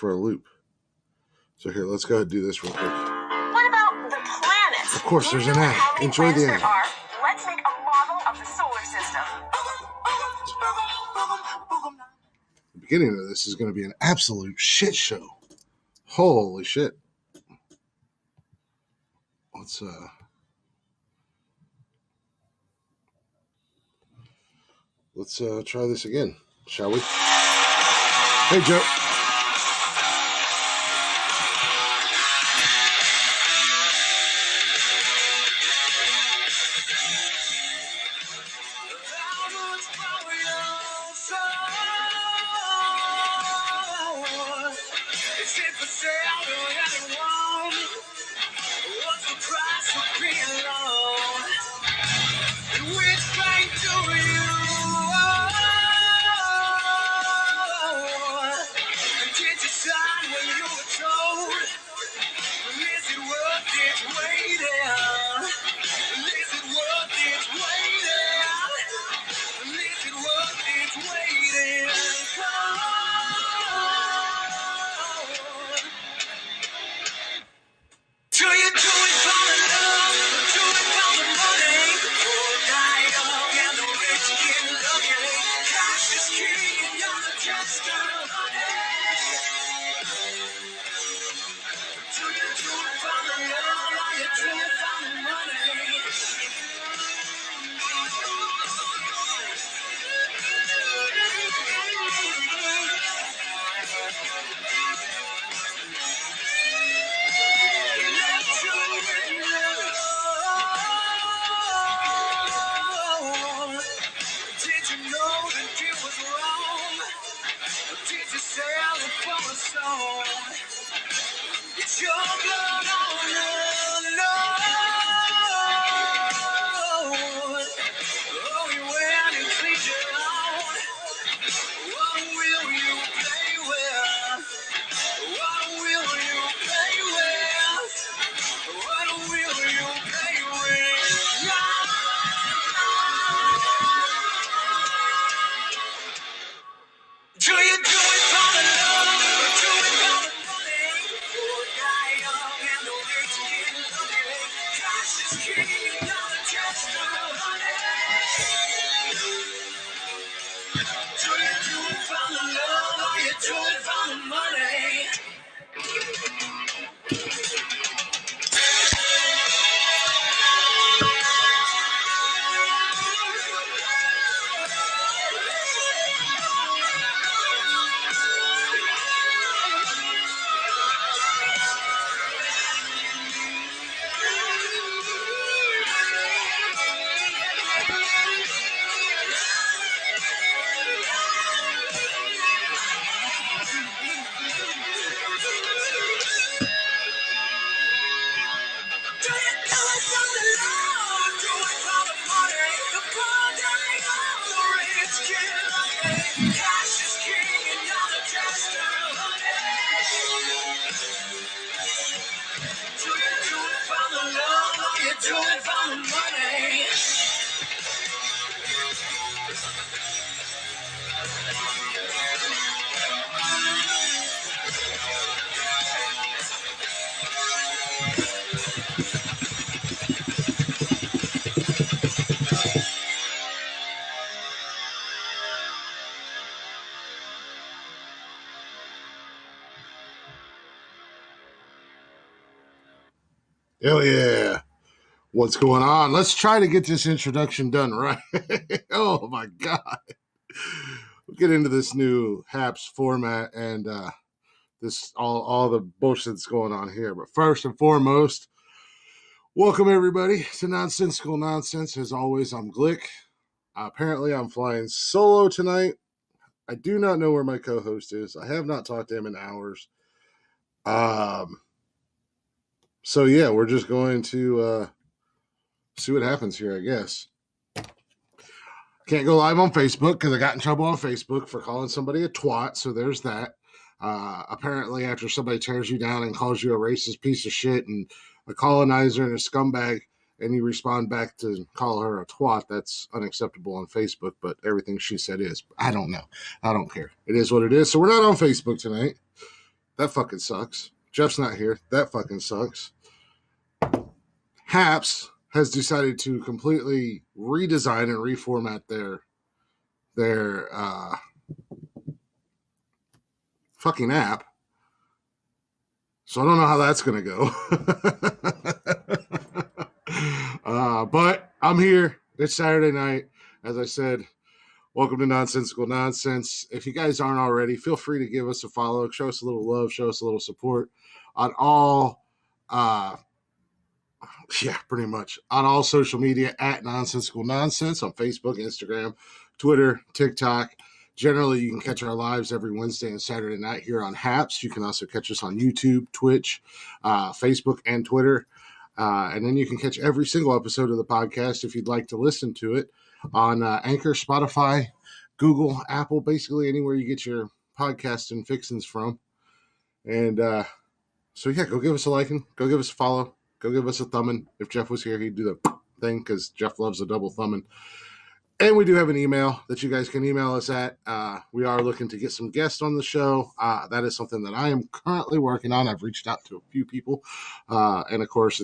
for a loop. So here, let's go ahead and do this real quick. What about the planets? Of course, there's an ad. Enjoy the ad. Let's make a model of the solar system. The beginning of this is going to be an absolute shit show. Holy shit. Let's try this again, shall we? Hey, Joe. Hell yeah. What's going on? Let's try to get this introduction done right. Oh my God. We'll get into this new HAPS format and this all the bullshit that's going on here. But first and foremost, welcome everybody to Nonsensical Nonsense. As always, I'm Glick. Apparently, I'm flying solo tonight. I do not know where my co-host is. I have not talked to him in hours. So yeah, we're just going to see what happens here, I guess. Can't go live on Facebook because I got in trouble on Facebook for calling somebody a twat, so there's that. Apparently, after somebody tears you down and calls you a racist piece of shit and a colonizer and a scumbag, and you respond back to call her a twat, that's unacceptable on Facebook, but everything she said is. I don't know. I don't care. It is what it is. So we're not on Facebook tonight. That fucking sucks. Jeff's not here. That fucking sucks. Haps has decided to completely redesign and reformat their fucking app. So I don't know how that's going to go. But I'm here. It's Saturday night. As I said, welcome to Nonsensical Nonsense. If you guys aren't already, feel free to give us a follow. Show us a little love. Show us a little support on all, pretty much on all social media at Nonsensical Nonsense on Facebook, Instagram, Twitter, TikTok. Generally, you can catch our lives every Wednesday and Saturday night here on Haps. You can also catch us on YouTube, Twitch, Facebook, and Twitter. And then you can catch every single episode of the podcast if you'd like to listen to it on Anchor, Spotify, Google, Apple, basically anywhere you get your podcasts and fixins from. And so, yeah, go give us a liking. Go give us a follow. Go give us a thumbing. If Jeff was here, he'd do the thing because Jeff loves a double thumbing. And we do have an email that you guys can email us at. We are looking to get some guests on the show. That is something that I am currently working on. I've reached out to a few people. And, of course,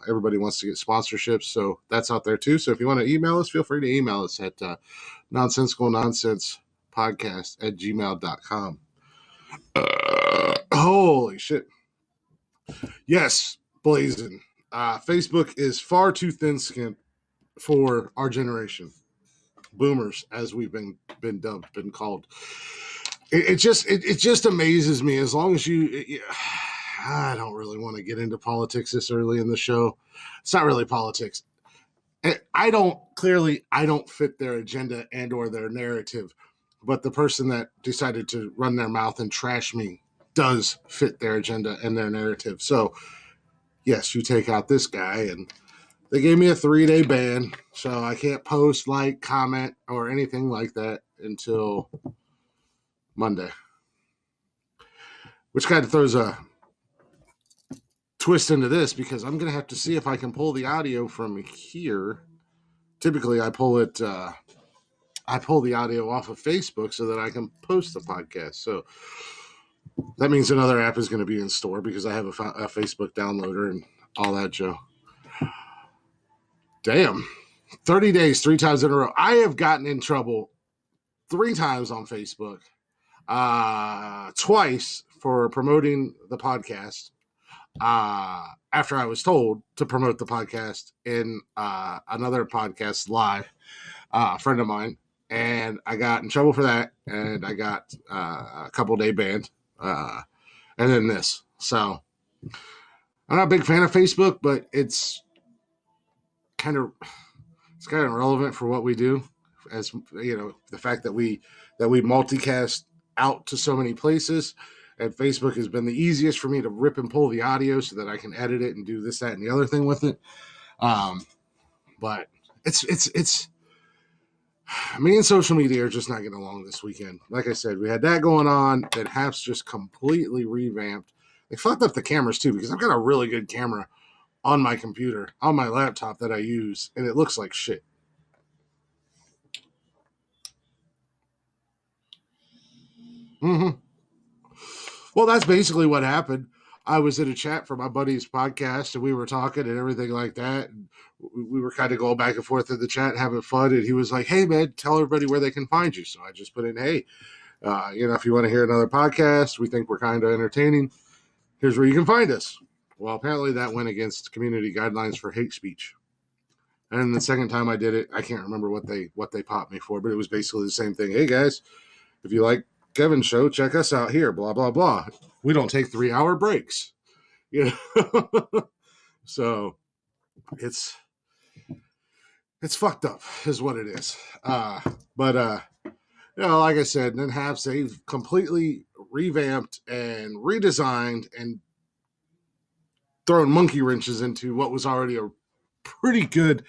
everybody wants to get sponsorships. So that's out there, too. So if you want to email us, feel free to email us at nonsensicalnonsensepodcast@gmail.com. Holy shit. Yes, blazing. Facebook is far too thin-skinned for our generation. Boomers, as we've been dubbed, been called. It just amazes me. As long as I don't really want to get into politics this early in the show. It's not really politics. I don't fit their agenda and or their narrative, but the person that decided to run their mouth and trash me does fit their agenda and their narrative. So yes, you take out this guy, and they gave me a 3-day ban, so I can't post, comment, or anything like that until Monday. Which kind of throws a twist into this, because I'm going to have to see if I can pull the audio from here. Typically, I pull the audio off of Facebook so that I can post the podcast. So that means another app is going to be in store because I have a Facebook downloader and all that, Joe. Damn. 30 days, 3 times in a row. I have gotten in trouble 3 times on Facebook. Twice for promoting the podcast after I was told to promote the podcast in another podcast live, a friend of mine. And I got in trouble for that. And I got a couple-day ban. And then this. So I'm not a big fan of Facebook, but it's kind of relevant for what we do, as the fact that we multicast out to so many places, and Facebook has been the easiest for me to rip and pull the audio so that I can edit it and do this, that, and the other thing with it. But it's me and social media are just not getting along this weekend. Like I said, we had that going on. Then Haps just completely revamped. They fucked up the cameras too, because I've got a really good camera on my computer, on my laptop that I use, and it looks like shit. Mm-hmm. Well, that's basically what happened. I was in a chat for my buddy's podcast, and we were talking and everything like that. And we were kind of going back and forth in the chat, having fun. And he was like, "Hey, man, tell everybody where they can find you." So I just put in, "Hey, if you want to hear another podcast, we think we're kind of entertaining, here's where you can find us." Well, apparently that went against community guidelines for hate speech. And the second time I did it, I can't remember what they popped me for, but it was basically the same thing. "Hey, guys, if you like Kevin's show, check us out here, blah, blah, blah. We don't take 3-hour breaks." So it's fucked up is what it is. But like I said, then they've completely revamped and redesigned and thrown monkey wrenches into what was already a pretty good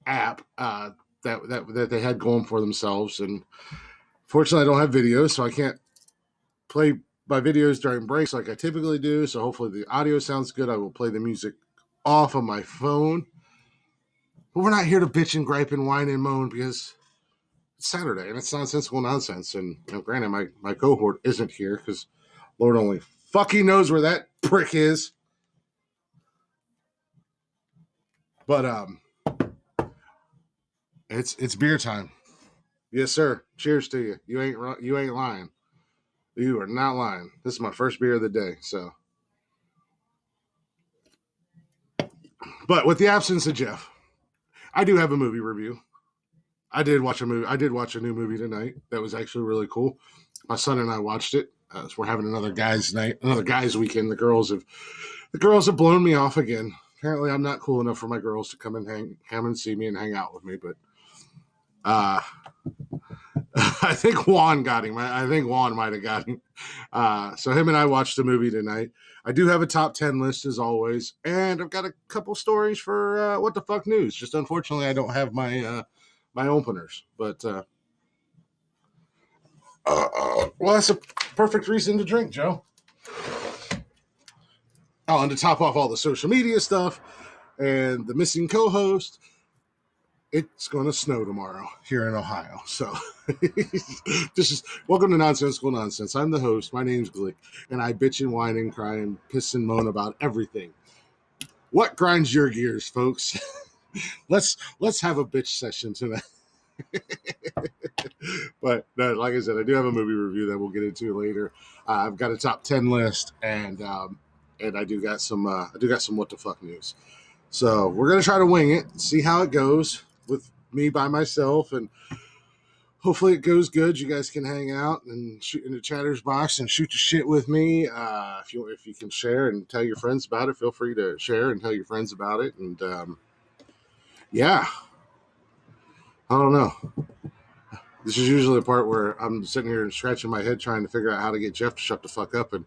app that they had going for themselves. And fortunately, I don't have videos, so I can't play my videos during breaks like I typically do. So hopefully the audio sounds good. I will play the music off of my phone. But we're not here to bitch and gripe and whine and moan, because it's Saturday and it's nonsensical nonsense. And granted, my cohort isn't here because Lord only Fuck, he knows where that prick is. But it's beer time. Yes, sir. Cheers to you. You ain't lying. You are not lying. This is my first beer of the day. So, but with the absence of Jeff, I do have a movie review. I did watch a movie. I did watch a new movie tonight. That was actually really cool. My son and I watched it. So we're having another guys' night, another guys' weekend. The girls have blown me off again. Apparently, I'm not cool enough for my girls to come and see me and hang out with me. But uh, I think Juan got him. I think Juan might have got him. So him and I watched the movie tonight. I do have a top 10 list as always, and I've got a couple stories for what the fuck news. Just unfortunately, I don't have my openers, but well, that's a perfect reason to drink, Joe. Oh, and to top off all the social media stuff and the missing co-host, it's going to snow tomorrow here in Ohio. So this is welcome to Nonsensical Nonsense. I'm the host. My name's Glick, and I bitch and whine and cry and piss and moan about everything. What grinds your gears, folks? let's have a bitch session tonight. But like I said, I do have a movie review that we'll get into later. I've got a top 10 list, and I do got some what the fuck news. So we're gonna try to wing it, see how it goes with me by myself, and hopefully it goes good. You guys can hang out and shoot in the chatter's box and shoot your shit with me. If you can share and tell your friends about it, feel free to share and tell your friends about it. And yeah, I don't know. This is usually the part where I'm sitting here and scratching my head trying to figure out how to get Jeff to shut the fuck up, and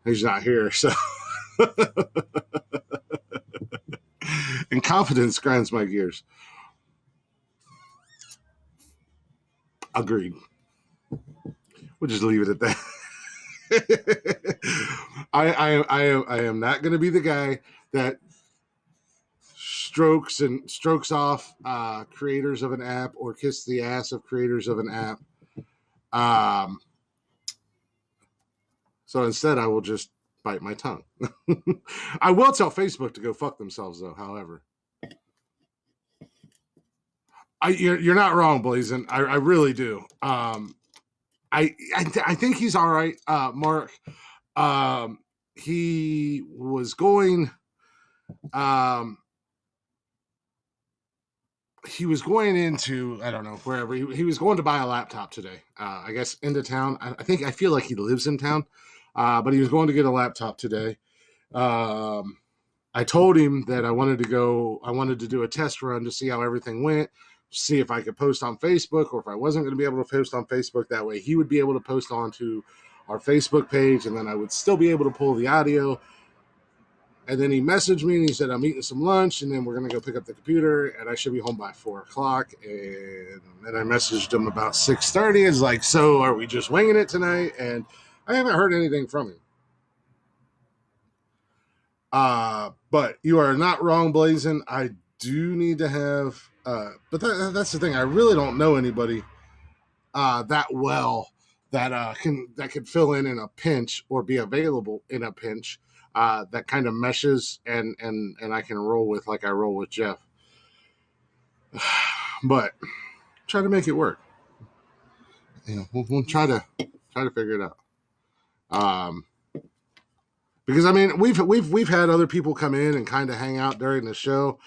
he's not here. So and confidence grinds my gears. Agreed. We'll just leave it at that. I am not going to be the guy that strokes off creators of an app or kiss the ass of creators of an app. So instead, I will just bite my tongue. I will tell Facebook to go fuck themselves, though. However, you're not wrong, Blazin. I really do. I think he's all right. Mark, he was going. He was going into, I don't know, wherever he was going to buy a laptop today. I guess into town. I feel like he lives in town, but he was going to get a laptop today. I told him that I wanted to do a test run to see how everything went, see if I could post on Facebook, or if I wasn't going to be able to post on Facebook. That way he would be able to post onto our Facebook page, and then I would still be able to pull the audio. And then he messaged me and he said, I'm eating some lunch and then we're going to go pick up the computer and I should be home by 4:00. And then I messaged him about 6:30. It's like, so are we just winging it tonight? And I haven't heard anything from him. But you are not wrong, Blazin. I do need to have, but that's the thing. I really don't know anybody that well that could fill in a pinch or be available in a pinch. That kind of meshes and I can roll with like I roll with Jeff. But try to make it work. We'll try to figure it out. Because I mean we've had other people come in and kind of hang out during the show.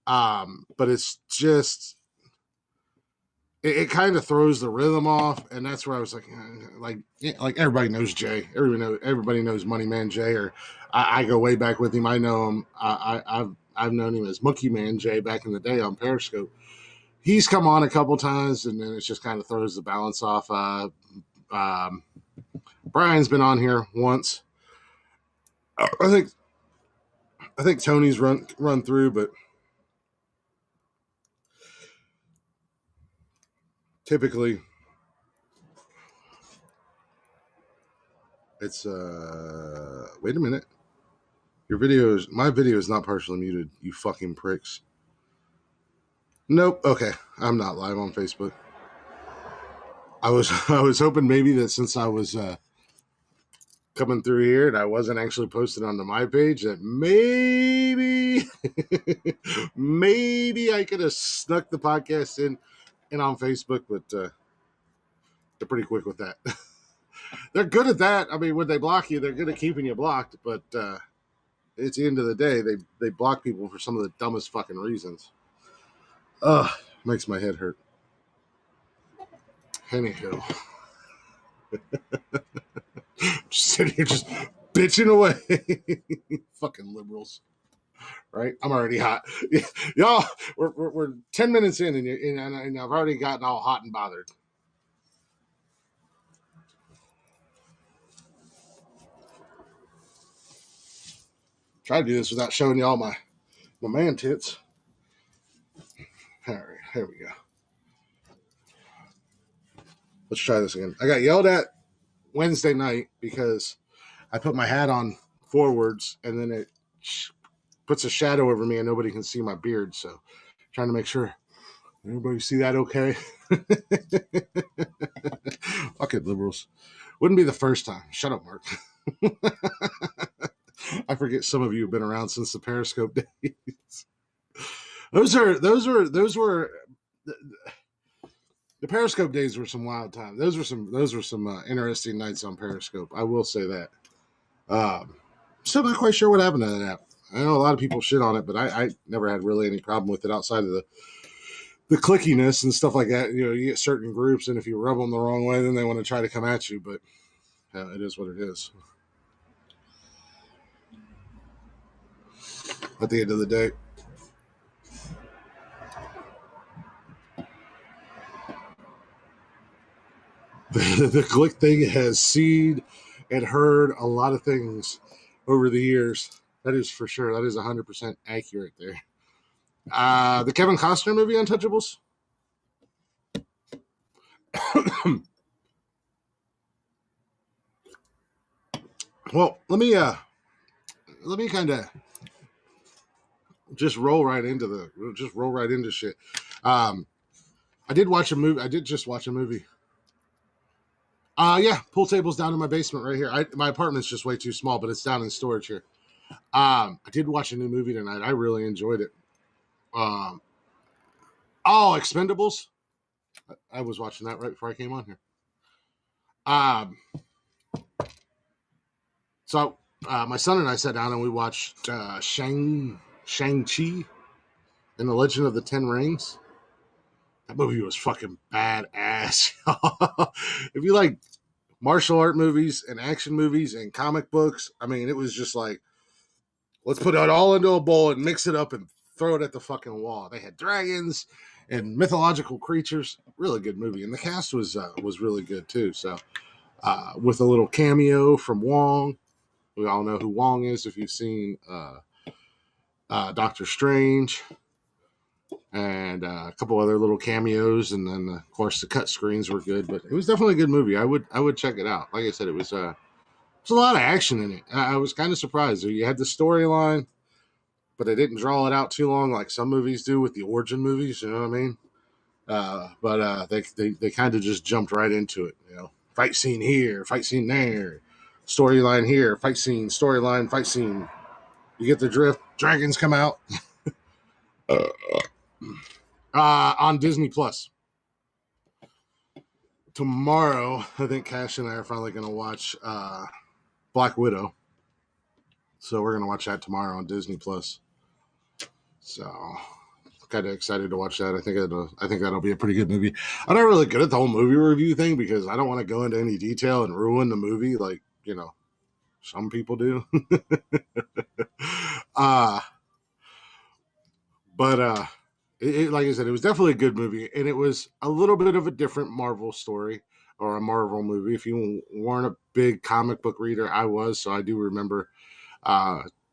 But it's just it kind of throws the rhythm off, and that's where I was like everybody knows Jay. Everybody knows Money Man Jay, or I go way back with him. I know him. I've known him as Monkey Man Jay back in the day on Periscope. He's come on a couple times, and then it just kind of throws the balance off. Brian's been on here once. I think Tony's run through, but typically it's wait a minute. My video is not partially muted, you fucking pricks. Nope. Okay. I'm not live on Facebook. I was hoping maybe that since I was coming through here and I wasn't actually posted onto my page, that maybe maybe I could have snuck the podcast in and on Facebook, but they're pretty quick with that. They're good at that. I mean, when they block you, they're good at keeping you blocked, but it's the end of the day, they block people for some of the dumbest fucking reasons. Ugh, makes my head hurt. Anywho, just sitting here just bitching away. Fucking liberals. Right? I'm already hot. Y'all, we're 10 minutes in and I've already gotten all hot and bothered. Try to do this without showing y'all my man tits. All right, here we go. Let's try this again. I got yelled at Wednesday night because I put my hat on forwards and then it puts a shadow over me and nobody can see my beard. So trying to make sure everybody see that okay. Fucking liberals. Wouldn't be the first time. Shut up, Mark. I forget some of you have been around since the Periscope days. Those were the Periscope days were some wild times. Those were some interesting nights on Periscope. I will say that. Still not quite sure what happened to that app. I know a lot of people shit on it, but I never had really any problem with it outside of the clickiness and stuff like that. You know, you get certain groups, and if you rub them the wrong way, then they want to try to come at you. But it is what it is. At the end of the day. The click thing has seen and heard a lot of things over the years. That is for sure. That is 100% accurate there. The Kevin Costner movie, Untouchables. Well, let me kind of just roll right into shit. I did watch a movie. I did just watch a movie. Yeah, pool table's down in my basement right here. My apartment's just way too small, but it's down in storage here. I did watch a new movie tonight. I really enjoyed it. Expendables. I was watching that right before I came on here. So my son and I sat down and we watched Shang-Chi and the Legend of the Ten Rings. That movie was fucking badass. If you like martial art movies and action movies and comic books, I mean, it was just like, let's put it all into a bowl and mix it up and throw it at the fucking wall. They had dragons and mythological creatures. Really good movie, and the cast was really good too. So, with a little cameo from Wong, we all know who Wong is if you've seen Doctor Strange, and a couple other little cameos, and then of course the cut screens were good. But it was definitely a good movie. I would check it out. Like I said, it was a lot of action in it. I was kind of surprised. You had the storyline, but they didn't draw it out too long like some movies do with the origin movies. You know what I mean? But they kind of just jumped right into it. You know, fight scene here, fight scene there, storyline here, fight scene, storyline, fight scene. You get the drift. Dragons come out. On Disney Plus. Tomorrow, I think Cash and I are finally going to watch Black Widow. So we're going to watch that tomorrow on Disney Plus. So kind of excited to watch that. I think that'll be a pretty good movie. I'm not really good at the whole movie review thing because I don't want to go into any detail and ruin the movie like, you know, some people do. But like I said, it was definitely a good movie, and it was a little bit of a different Marvel story or a Marvel movie. If you weren't a big comic book reader, I was, so I do remember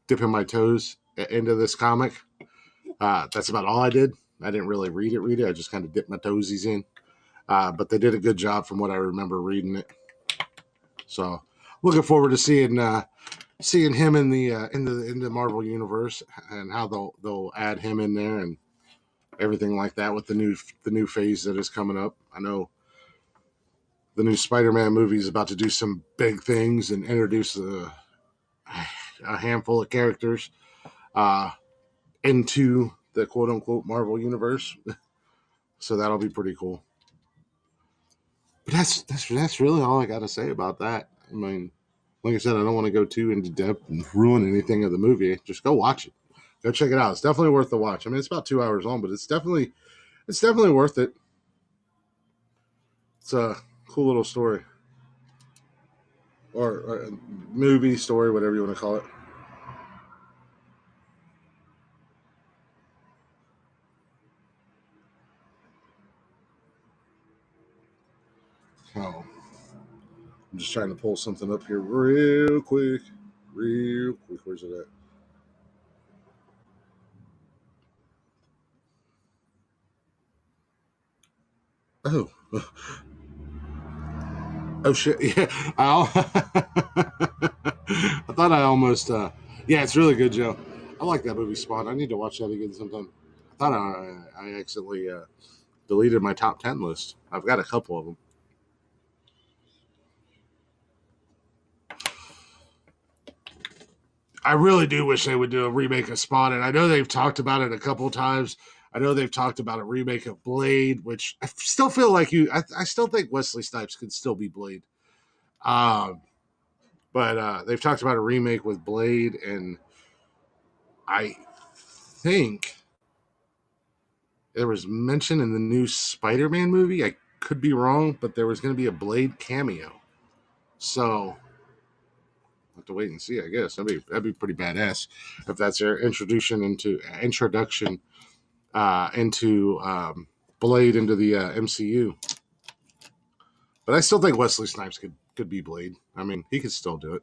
dipping my toes into this comic. That's about all I did. I didn't really read it. I just kind of dipped my toesies in. But they did a good job from what I remember reading it. So looking forward to seeing him in the Marvel universe and how they'll add him in there and everything like that with the new phase that is coming up. I know the new Spider-Man movie is about to do some big things and introduce a handful of characters uh, into the quote-unquote Marvel universe. So that'll be pretty cool. But that's really all I got to say about that. I mean, like I said, I don't want to go too into depth and ruin anything of the movie. Just go watch it. Go check it out. It's definitely worth the watch. I mean, it's about 2 hours long, but it's definitely worth it. It's a cool little story or movie story, whatever you want to call it. Oh, I'm just trying to pull something up here real quick. Real quick. Where's it at? Oh, oh shit! Yeah, I thought I almost. Yeah, it's really good, Joe. I like that movie Spawn. I need to watch that again sometime. I thought I accidentally deleted my top 10 list. I've got a couple of them. I really do wish they would do a remake of Spawn, and I know they've talked about it a couple of times. I know they've talked about a remake of Blade, which I still feel like I still think Wesley Snipes could still be Blade. Um, but they've talked about a remake with Blade, and I think there was mention in the new Spider-Man movie. I could be wrong, but there was going to be a Blade cameo. So I'll have to wait and see. I guess that'd be pretty badass if that's their introduction into Blade into the MCU. But I still think Wesley Snipes could be Blade. I mean, he could still do it.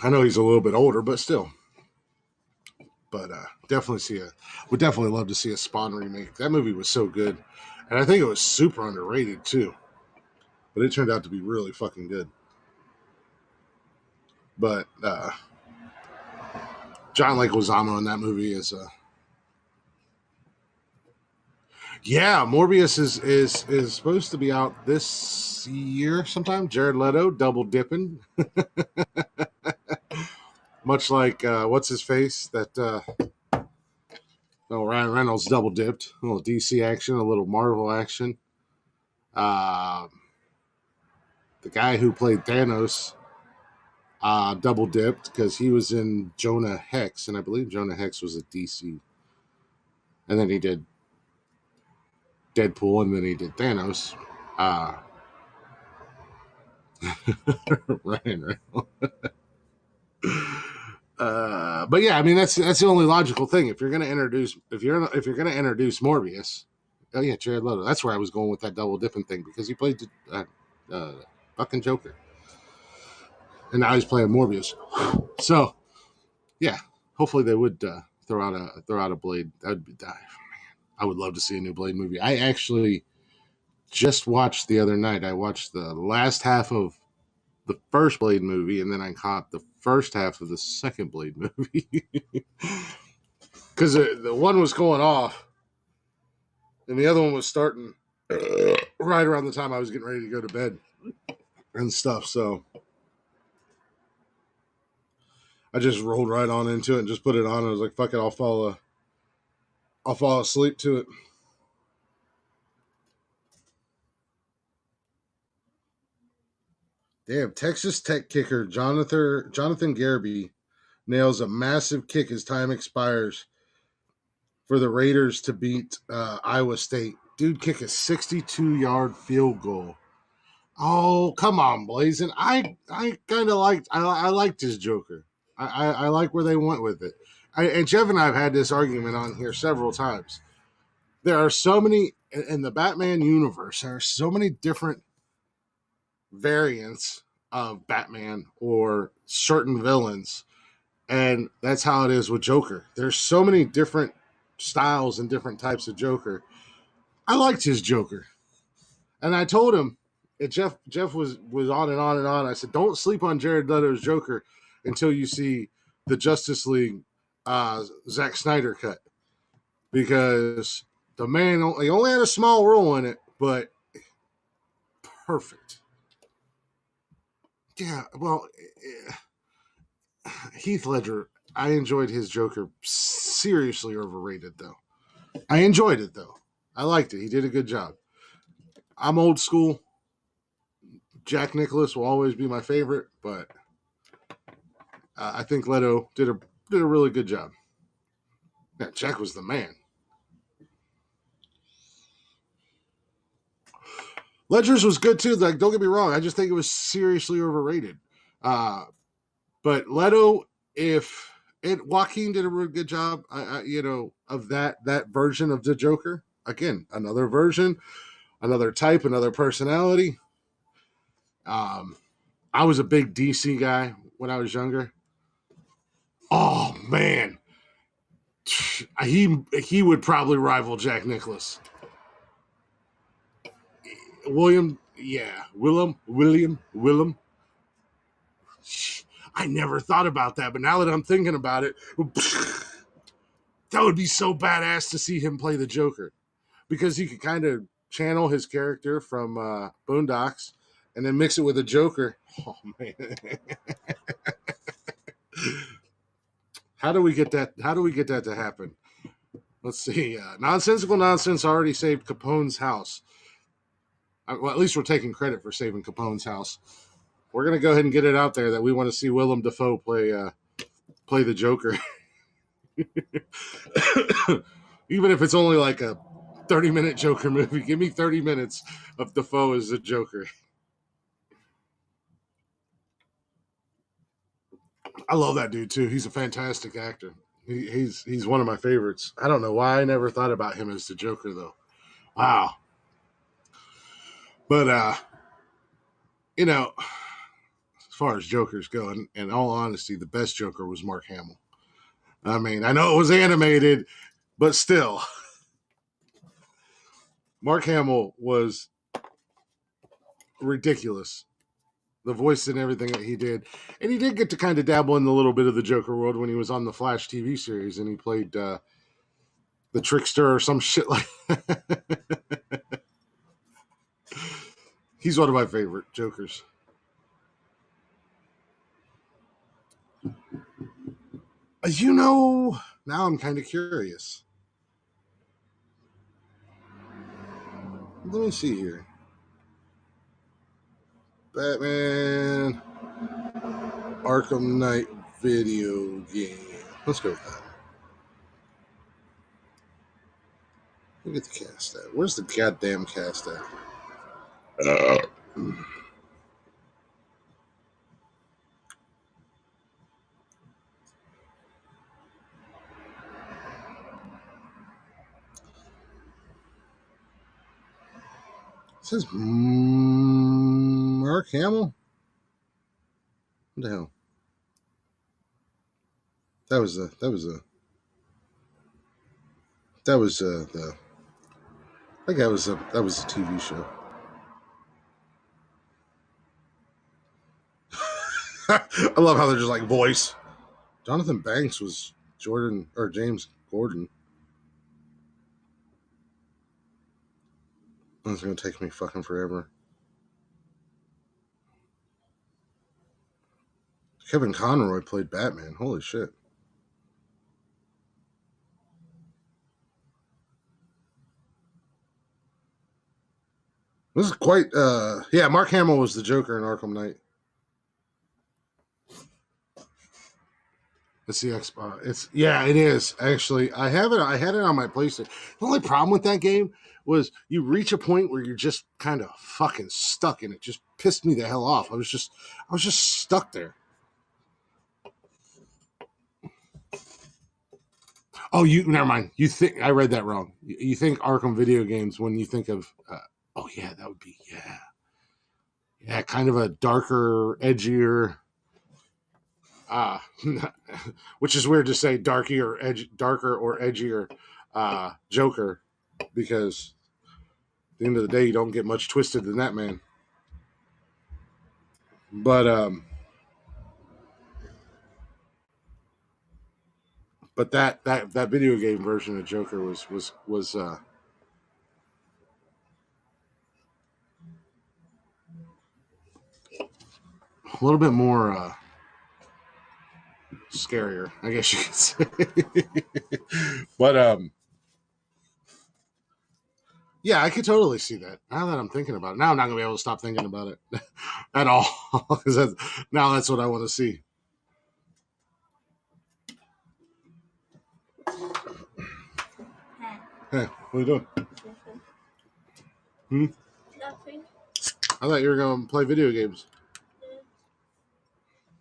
I know he's a little bit older, but still. But would definitely love to see a Spawn remake. That movie was so good, and I think it was super underrated too. But it turned out to be really fucking good. But John Leguizamo in that movie is yeah, Morbius is supposed to be out this year sometime. Jared Leto double dipping, much like what's his face that no Ryan Reynolds double dipped. A little DC action, a little Marvel action. Uh, the guy who played Thanos double dipped because he was in Jonah Hex, and I believe Jonah Hex was a DC, and then he did Deadpool, and then he did Thanos. Uh, Ryan Reynolds. But yeah, I mean that's the only logical thing. If you're gonna introduce Morbius, oh yeah, Jared Leto. That's where I was going with that double dipping thing because he played uh, fucking Joker, and now he's playing Morbius. So yeah, hopefully they would throw out a Blade. I would love to see a new Blade movie. I actually just watched the other night. I watched the last half of the first Blade movie, and then I caught the first half of the second Blade movie because the one was going off, and the other one was starting right around the time I was getting ready to go to bed and stuff. So I just rolled right on into it and just put it on. I was like, "Fuck it, I'll fall asleep to it." Damn, Texas Tech kicker Jonathan Garby nails a massive kick as time expires for the Raiders to beat Iowa State. Dude kick a 62-yard field goal. Oh, come on, Blazing. I kind of I liked his Joker. I like where they went with it. And Jeff and I have had this argument on here several times. There are so many in the Batman universe. There are so many different variants of Batman or certain villains, and that's how it is with Joker. There's so many different styles and different types of Joker. I liked his Joker, and I told him. Jeff was on and on and on. I said, don't sleep on Jared Leto's Joker until you see the Justice League Zack Snyder cut, because The man, he only had a small role in it, but perfect. Yeah, well, Heath Ledger, I enjoyed his Joker. Seriously overrated, though. I enjoyed it, though. I liked it. He did a good job. I'm old school. Jack Nicklaus will always be my favorite, but I think Leto did a really good job. Yeah, Jack was the man. Ledger's was good too. Like, don't get me wrong. I just think it was seriously overrated. But Leto, if Joaquin did a really good job, of that version of the Joker. Again, another version, another type, another personality. I was a big DC guy when I was younger. Oh man, he would probably rival Jack Nicklaus. Willem. I never thought about that, but now that I'm thinking about it, that would be so badass to see him play the Joker, because he could kind of channel his character from Boondocks and then mix it with a Joker. Oh man. How do we get that to happen? Let's see. Nonsensical Nonsense already saved Capone's house. Well, at least we're taking credit for saving Capone's house. We're gonna go ahead and get it out there that we want to see Willem Dafoe play the Joker, even if it's only like a 30-minute Joker movie. Give me 30 minutes of Dafoe as the Joker. I love that dude too. He's a fantastic actor. He's one of my favorites. I don't know why I never thought about him as the Joker though. Wow. But as far as Jokers go, in all honesty, the best Joker was Mark Hamill. I mean, I know it was animated, but still, Mark Hamill was ridiculous. The voice and everything that he did. And he did get to kind of dabble in a little bit of the Joker world when he was on the Flash TV series, and he played the Trickster or some shit like that. He's one of my favorite Jokers. Now I'm kind of curious. Let me see here. Batman Arkham Knight video game. Let's go with that. Look at the cast at. Where's the goddamn cast at? It says Mark Hamill. What the hell? That was the. I think that was a TV show. I love how they're just like voice. Jonathan Banks was Jordan or James Gordon. It's gonna take me fucking forever. Kevin Conroy played Batman. Holy shit. This is quite yeah, Mark Hamill was the Joker in Arkham Knight. It's the Xbox. It is actually. I had it on my PlayStation. The only problem with that game was you reach a point where you're just kind of fucking stuck, and it just pissed me the hell off. I was just stuck there. Oh, never mind. You think I read that wrong? You think Arkham video games when you think of? Oh yeah, that would be kind of a darker, edgier. Which is weird to say, darker or edgier Joker, because at the end of the day, you don't get much twisted than that man. But that video game version of Joker was little bit more scarier, I guess you could say. But yeah, I could totally see that. Now that I'm thinking about it, now I'm not gonna be able to stop thinking about it at all because now that's what I want to see. Hey, what are you doing? Hmm? Nothing. I thought you were going to play video games. Yeah.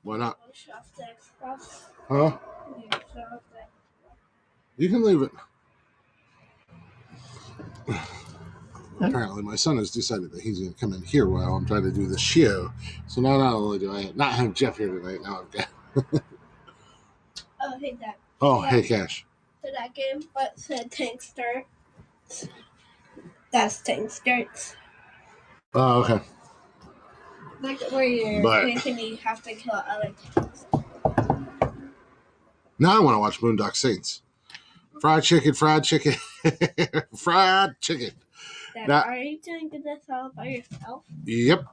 Why not? I'll shut the Xbox. Huh? Yeah, shut the You can leave it. Apparently, my son has decided that he's going to come in here while I'm trying to do the show. So now not only do I not have Jeff here tonight, now I've got. Oh, hey, Dad. Oh, Yeah. hey, Cash. So that game, what said tank starts? That's tank starts. Oh, okay. Like where you're But- thinking you have to kill other tanks. Now I want to watch Boondock Saints. Fried chicken, fried chicken, fried chicken. Dad, Now- are you doing this all by yourself? Yep.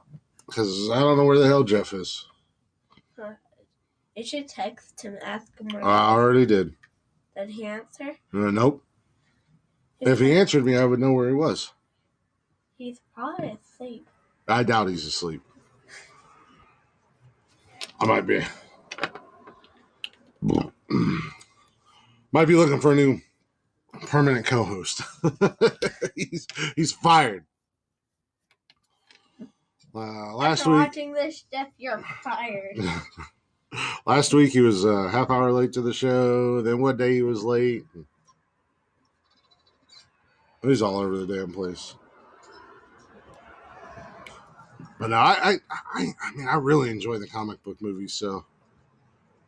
Because I don't know where the hell Jeff is. You should text him, ask him where. I already did. Did he answer? Nope. If he answered me, I would know where he was. He's probably asleep. I doubt he's asleep. I might be. Might be looking for a new permanent co-host. he's fired. Last After week, watching this, Jeff, you're fired. last week he was a half hour late to the show. Then one day he was late. He's all over the damn place. But no, I mean, I really enjoy the comic book movies. So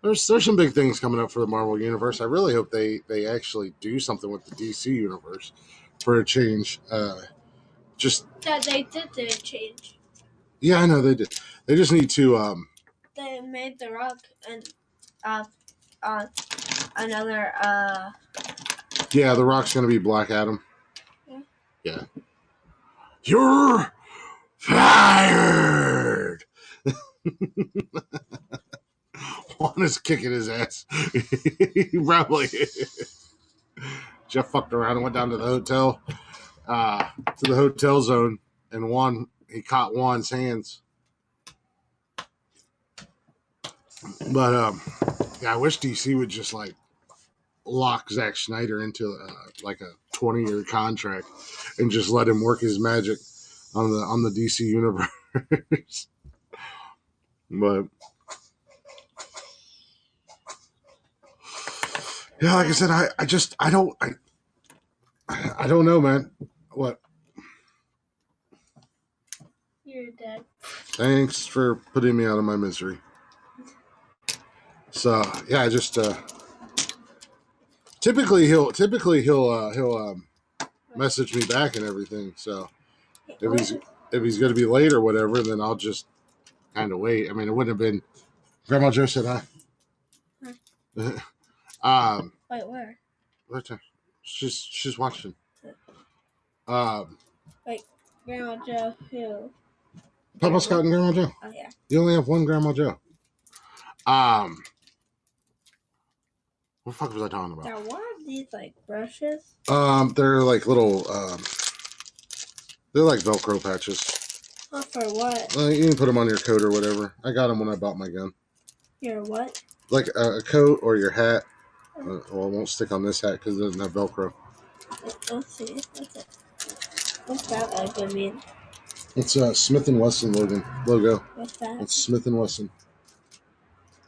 there's some big things coming up for the Marvel universe. I really hope they actually do something with the DC universe for a change. Just Yeah, they did the change. yeah, I know they did. They just need to. They made The Rock and another Yeah, The Rock's gonna be Black Adam. Yeah. Yeah. You're fired. Juan is kicking his ass. He probably Jeff fucked around and went down to the hotel, to the hotel zone, and he caught Juan's hands. But yeah, I wish DC would just like lock Zack Snyder into like a 20-year contract and just let him work his magic on the DC universe. But yeah, like I said, I don't know, man. What? You're dead. Thanks for putting me out of my misery. So yeah, I just typically he'll message me back and everything. So if he's going to be late or whatever, then I'll just kind of wait. I mean, it wouldn't have been. Grandma Joe said hi. Wait, where? Right there. She's watching. Wait, Grandma Joe, who? Papa Scott and Grandma Joe. Oh yeah. You only have one Grandma Joe. What the fuck was I talking about? Now, what are these like brushes? They're like little. They're like Velcro patches. Oh, for what? You can put them on your coat or whatever. I got them when I bought my gun. Your what? Like a coat or your hat. Well, it won't stick on this hat because it doesn't have Velcro. Let's see. What's it? What's that logo mean? It's a Smith & Wesson logo. What's that? It's Smith & Wesson.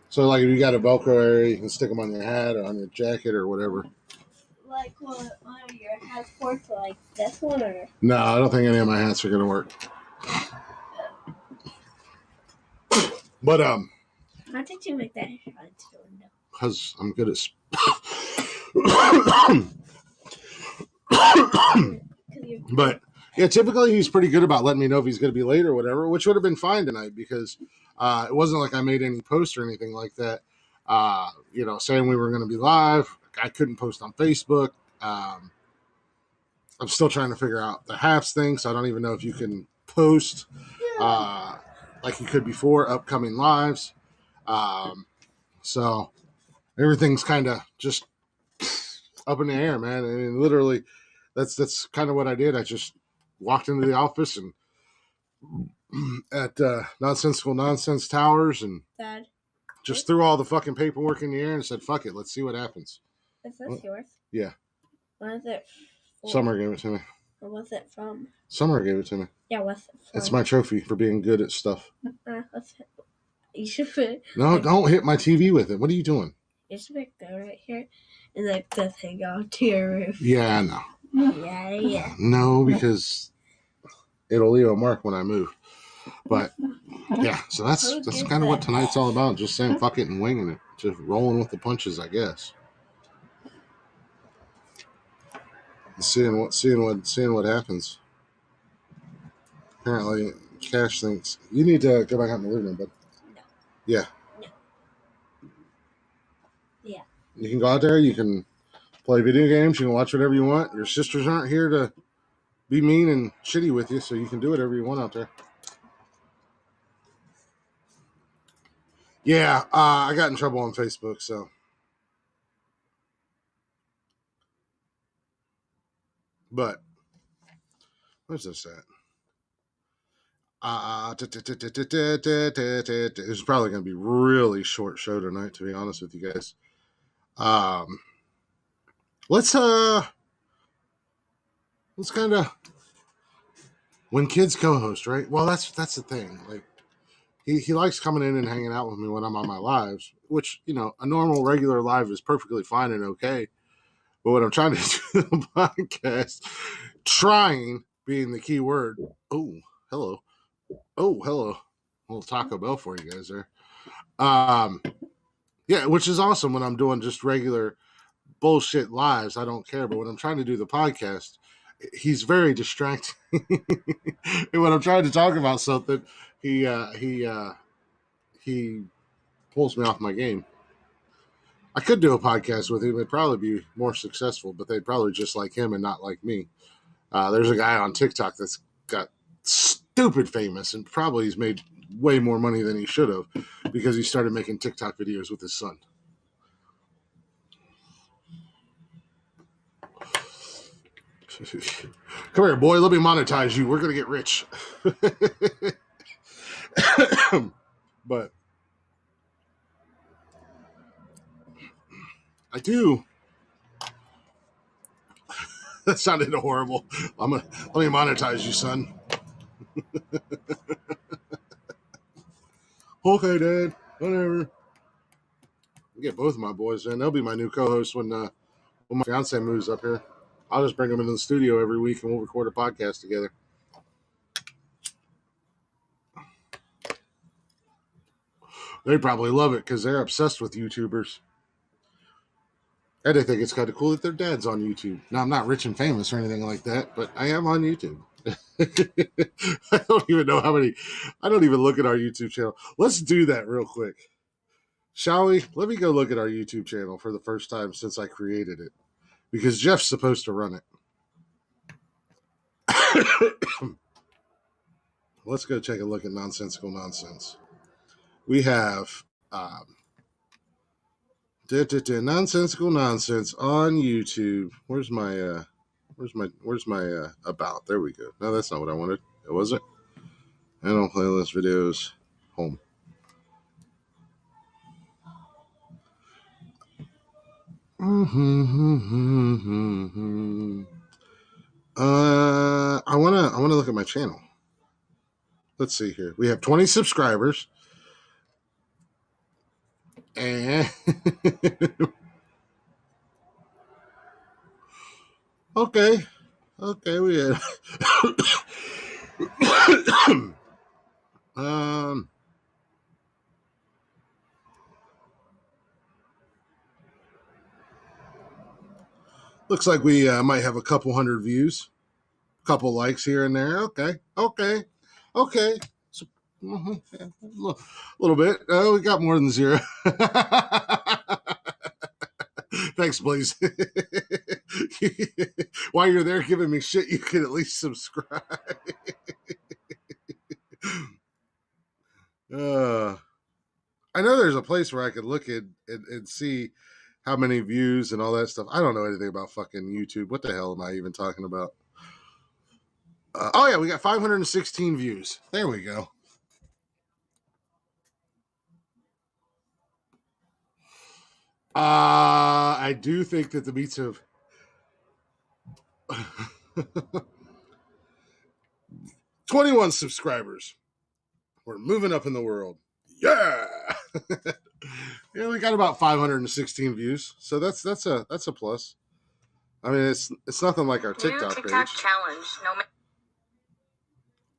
So, like, if you got a Velcro area, you can stick them on your hat or on your jacket or whatever. Like one of your hats works like this one, or? No, I don't think any of my hats are going to work. But, How did you make that shine to the window? because I'm good at... But, yeah, typically he's pretty good about letting me know if he's going to be late or whatever, which would have been fine tonight because it wasn't like I made any posts or anything like that, saying we were going to be live. I couldn't post on Facebook. I'm still trying to figure out the halves thing, so I don't even know if you can post like you could before, upcoming lives. So everything's kind of just up in the air, man. And literally, that's kind of what I did. I just walked into the office and at Nonsensical Nonsense Towers and Dad, just threw all the fucking paperwork in the air and said, "Fuck it, let's see what happens." is this yours? Yeah. What is it for? Summer gave it to me. Or what's it from? Summer gave it to me. Yeah, what's it from? It's my trophy for being good at stuff. What's it? You should put. No, don't hit my TV with it. What are you doing? You should put go right here and like this thing go to your roof. Yeah, no. Yeah. No, because it'll leave a mark when I move. But yeah, so that's kind of what tonight's all about. Just saying fuck it and winging it. Just rolling with the punches, I guess. Seeing what happens. Apparently, Cash thinks you need to go back out in the living room, but No. yeah. No. Yeah. You can go out there, you can play video games, you can watch whatever you want. Your sisters aren't here to be mean and shitty with you, so you can do whatever you want out there. Yeah, I got in trouble on Facebook, so. But, where's this at? It's probably going to be a really short show tonight, to be honest with you guys. Let's kind of, when kids co-host, right? Well, that's the thing. Like, he likes coming in and hanging out with me when I'm on my lives, which, you know, a normal regular live is perfectly fine and okay. But what I'm trying to do in the podcast, trying being the key word. Oh, hello. Oh, hello. A little Taco Bell for you guys there. Yeah, which is awesome when I'm doing just regular bullshit lives. I don't care. But when I'm trying to do the podcast, he's very distracting. And when I'm trying to talk about something, he pulls me off my game. I could do a podcast with him. It'd probably be more successful, but they'd probably just like him and not like me. There's a guy on TikTok that's got stupid famous and probably he's made way more money than he should have because he started making TikTok videos with his son. Come here, boy. Let me monetize you. We're going to get rich. But I do. That sounded horrible. Let me monetize you, son. Okay, Dad. Whatever. I'll get both of my boys in. They'll be my new co-hosts when my fiance moves up here. I'll just bring them into the studio every week and we'll record a podcast together. They probably love it because they're obsessed with YouTubers. And they think it's kind of cool that their dad's on YouTube. Now, I'm not rich and famous or anything like that, but I am on YouTube. I don't even know how many. I don't even look at our YouTube channel. Let's do that real quick. Shall we? Let me go look at our YouTube channel for the first time since I created it. Because Jeff's supposed to run it. Let's go take a look at Nonsensical Nonsense. We have Nonsensical Nonsense on YouTube. Where's my about? There we go. No, that's not what I wanted. It wasn't. I don't playlist videos. Home. I wanna look at my channel. Let's see here. We have 20 subscribers. And okay, we had looks like we might have a couple hundred views, a couple likes here and there. Okay. So, yeah, a little bit. Oh, we got more than zero. Thanks, please. While you're there giving me shit, you can at least subscribe. I know there's a place where I could look at and see how many views and all that stuff. I don't know anything about fucking YouTube. What the hell am I even talking about? Oh yeah, we got 516 views. There we go. I do think that the beats of 21 subscribers. We're moving up in the world. Yeah. Yeah, we got about 516 views. So that's a plus. I mean, it's nothing like our TikTok page. challenge.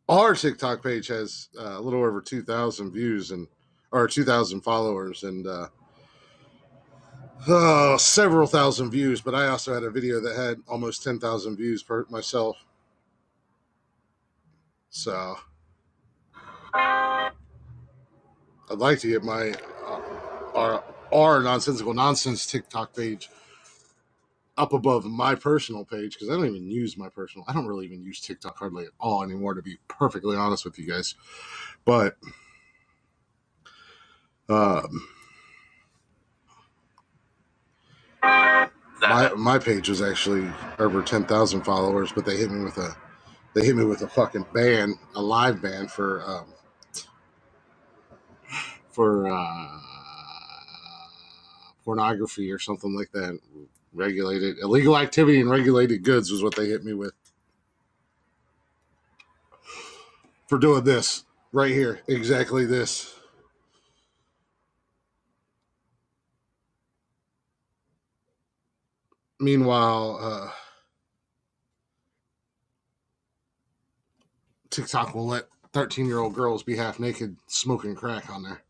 Our TikTok page has a little over 2,000 views or 2,000 followers and several thousand views. But I also had a video that had almost 10,000 views per myself. So I'd like to get my our Nonsensical Nonsense TikTok page up above my personal page because I don't even use my personal. I don't really even use TikTok hardly at all anymore, to be perfectly honest with you guys. But my page was actually over 10,000 followers, but they hit me with a fucking ban, a live ban for pornography or something like that. Regulated illegal activity and regulated goods was what they hit me with for doing this right here. Exactly this. Meanwhile, TikTok will let 13-year-old girls be half naked smoking crack on there.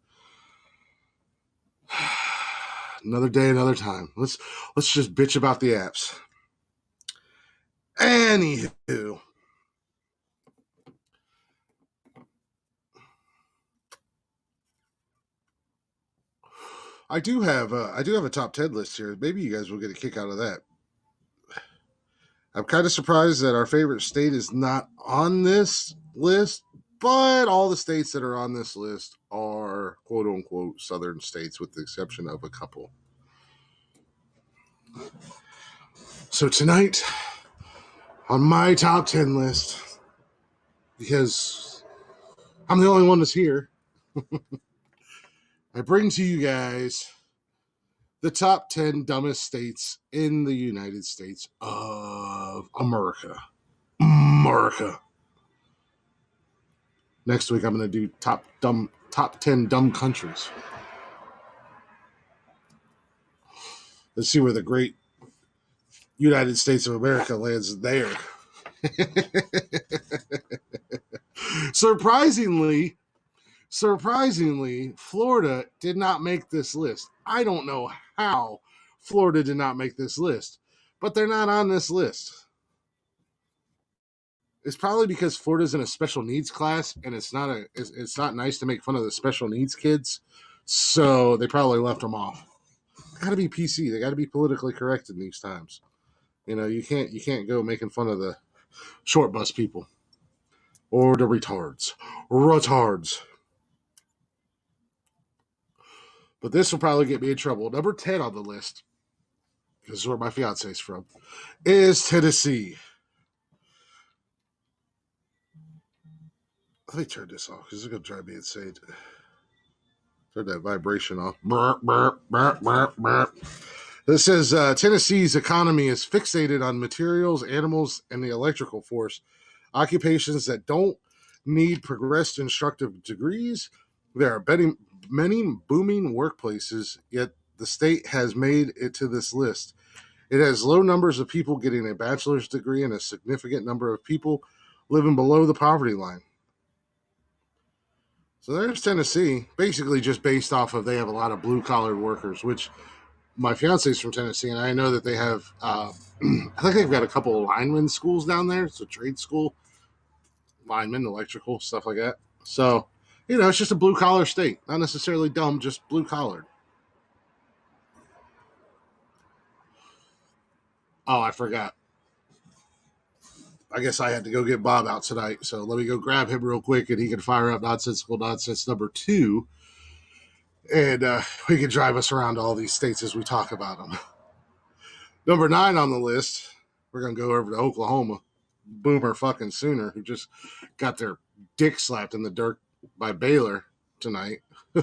Another day, another time. Let's just bitch about the apps. Anywho, I do have a top 10 list here. Maybe you guys will get a kick out of that. I'm kind of surprised that our favorite state is not on this list, but all the states that are on this list are quote unquote southern states, with the exception of a couple. So tonight, on my top 10 list, because I'm the only one that's here, I bring to you guys the top 10 dumbest states in the United States of America. Next week, I'm going to do top 10 dumb countries. Let's see where the great United States of America lands there. Surprisingly, Florida did not make this list. I don't know how Florida did not make this list, but they're not on this list. It's probably because Florida's in a special needs class, and it's not nice to make fun of the special needs kids, so they probably left them off. Got to be PC. They got to be politically correct in these times. You know, you can't go making fun of the short bus people or the retards. But this will probably get me in trouble. Number 10 on the list, this is where my fiance is from, is Tennessee. Let me turn this off because it's going to drive me insane. Turn that vibration off. Burp, burp, burp, burp, burp. This says Tennessee's economy is fixated on materials, animals, and the electrical force. Occupations that don't need progressed instructive degrees. There are many booming workplaces, yet the state has made it to this list. It has low numbers of people getting a bachelor's degree and a significant number of people living below the poverty line. So there's Tennessee, basically just based off of they have a lot of blue-collar workers, which my fiance's from Tennessee, and I know that they have, I think they've got a couple of lineman schools down there. It's a trade school, lineman, electrical, stuff like that. So, you know, it's just a blue-collar state. Not necessarily dumb, just blue-collared. Oh, I forgot. I guess I had to go get Bob out tonight, so let me go grab him real quick, and he can fire up Nonsensical Nonsense number 2, and he can drive us around all these states as we talk about them. Number 9 on the list, we're going to go over to Oklahoma. Boomer fucking Sooner, who just got their dick slapped in the dirt by Baylor tonight.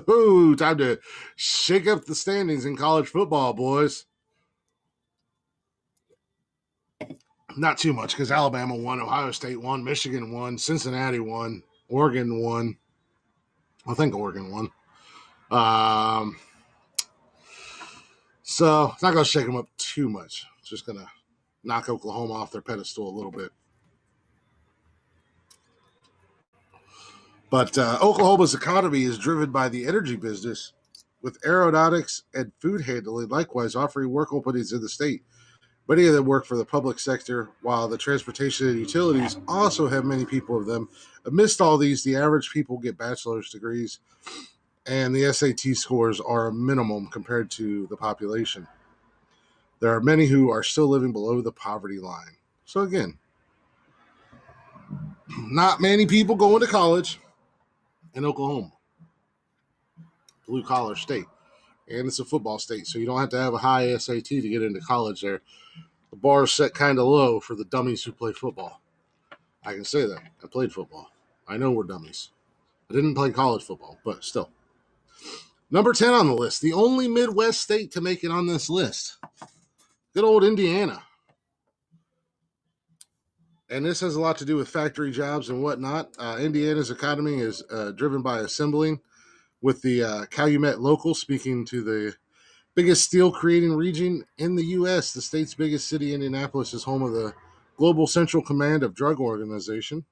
Ooh, time to shake up the standings in college football, boys. Not too much, because Alabama won, Ohio State won, Michigan won, Cincinnati won, Oregon won. I think Oregon won. So it's not going to shake them up too much. It's just going to knock Oklahoma off their pedestal a little bit. But Oklahoma's economy is driven by the energy business, with aeronautics and food handling likewise offering work openings in the state. Many of them work for the public sector, while the transportation and utilities also have many people of them. Amidst all these, the average people get bachelor's degrees, and the SAT scores are a minimum compared to the population. There are many who are still living below the poverty line. So again, not many people going to college in Oklahoma. Blue collar state. And it's a football state, so you don't have to have a high SAT to get into college there. The bar is set kind of low for the dummies who play football. I can say that. I played football. I know we're dummies. I didn't play college football, but still. Number 10 on the list, the only Midwest state to make it on this list. Good old Indiana. And this has a lot to do with factory jobs and whatnot. Indiana's economy is driven by assembling, with the Calumet Local speaking to the biggest steel creating region in the U.S. The state's biggest city, Indianapolis, is home of the Global Central Command of Drug Organization.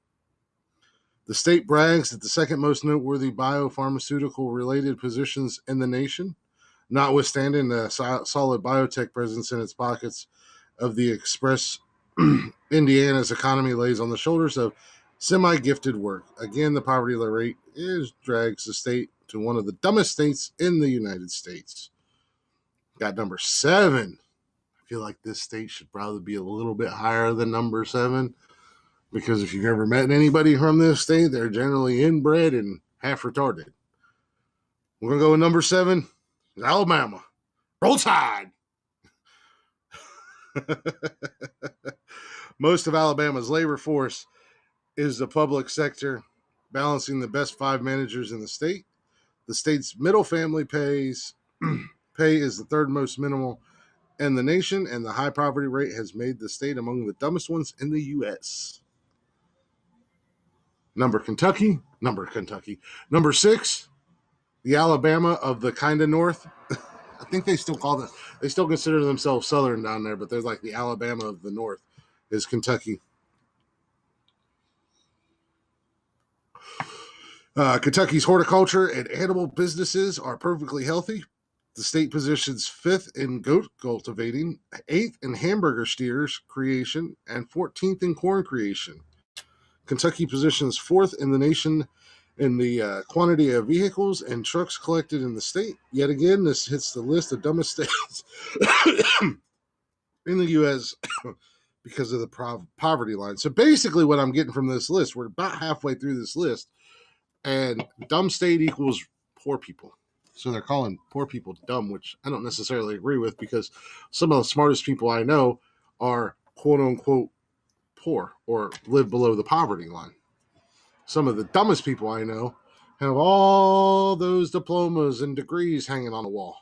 The state brags that the second most noteworthy biopharmaceutical related positions in the nation, notwithstanding the solid biotech presence in its pockets of the express. Indiana's economy lays on the shoulders of semi-gifted work. Again, the poverty rate drags the state to one of the dumbest states in the United States. Got number 7. I feel like this state should probably be a little bit higher than number 7, because if you've ever met anybody from this state, they're generally inbred and half retarded. We're going to go with number 7, Alabama. Roll Tide! Most of Alabama's labor force is the public sector, balancing the best 5 managers in the state. The state's middle family pay is the third most minimal in the nation, and the high poverty rate has made the state among the dumbest ones in the U.S. Number Kentucky. Number 6, the Alabama of the kind of north. I think they still consider themselves Southern down there, but they're like the Alabama of the north is Kentucky. Kentucky's horticulture and animal businesses are perfectly healthy. The state positions 5th in goat cultivating, 8th in hamburger steers creation, and 14th in corn creation. Kentucky positions 4th in the nation in the quantity of vehicles and trucks collected in the state. Yet again, this hits the list of dumbest states in the U.S. because of the poverty line. So basically what I'm getting from this list, we're about halfway through this list, and dumb state equals poor people. So they're calling poor people dumb, which I don't necessarily agree with, because some of the smartest people I know are quote-unquote poor or live below the poverty line. Some of the dumbest people I know have all those diplomas and degrees hanging on the wall.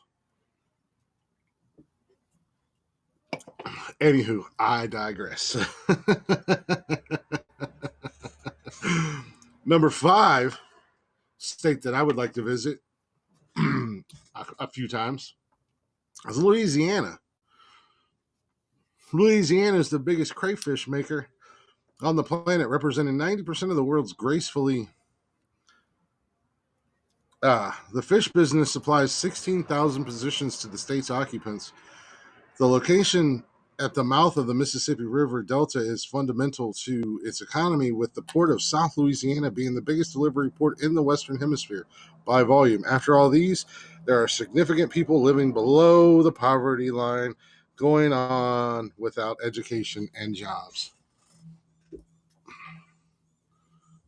Anywho, I digress. Number 5, state that I would like to visit a few times, is Louisiana. Louisiana is the biggest crayfish maker on the planet, representing 90% of the world's gracefully. The fish business supplies 16,000 positions to the state's occupants. The location at the mouth of the Mississippi River Delta is fundamental to its economy, with the port of South Louisiana being the biggest delivery port in the Western Hemisphere by volume. After all these, there are significant people living below the poverty line, going on without education and jobs.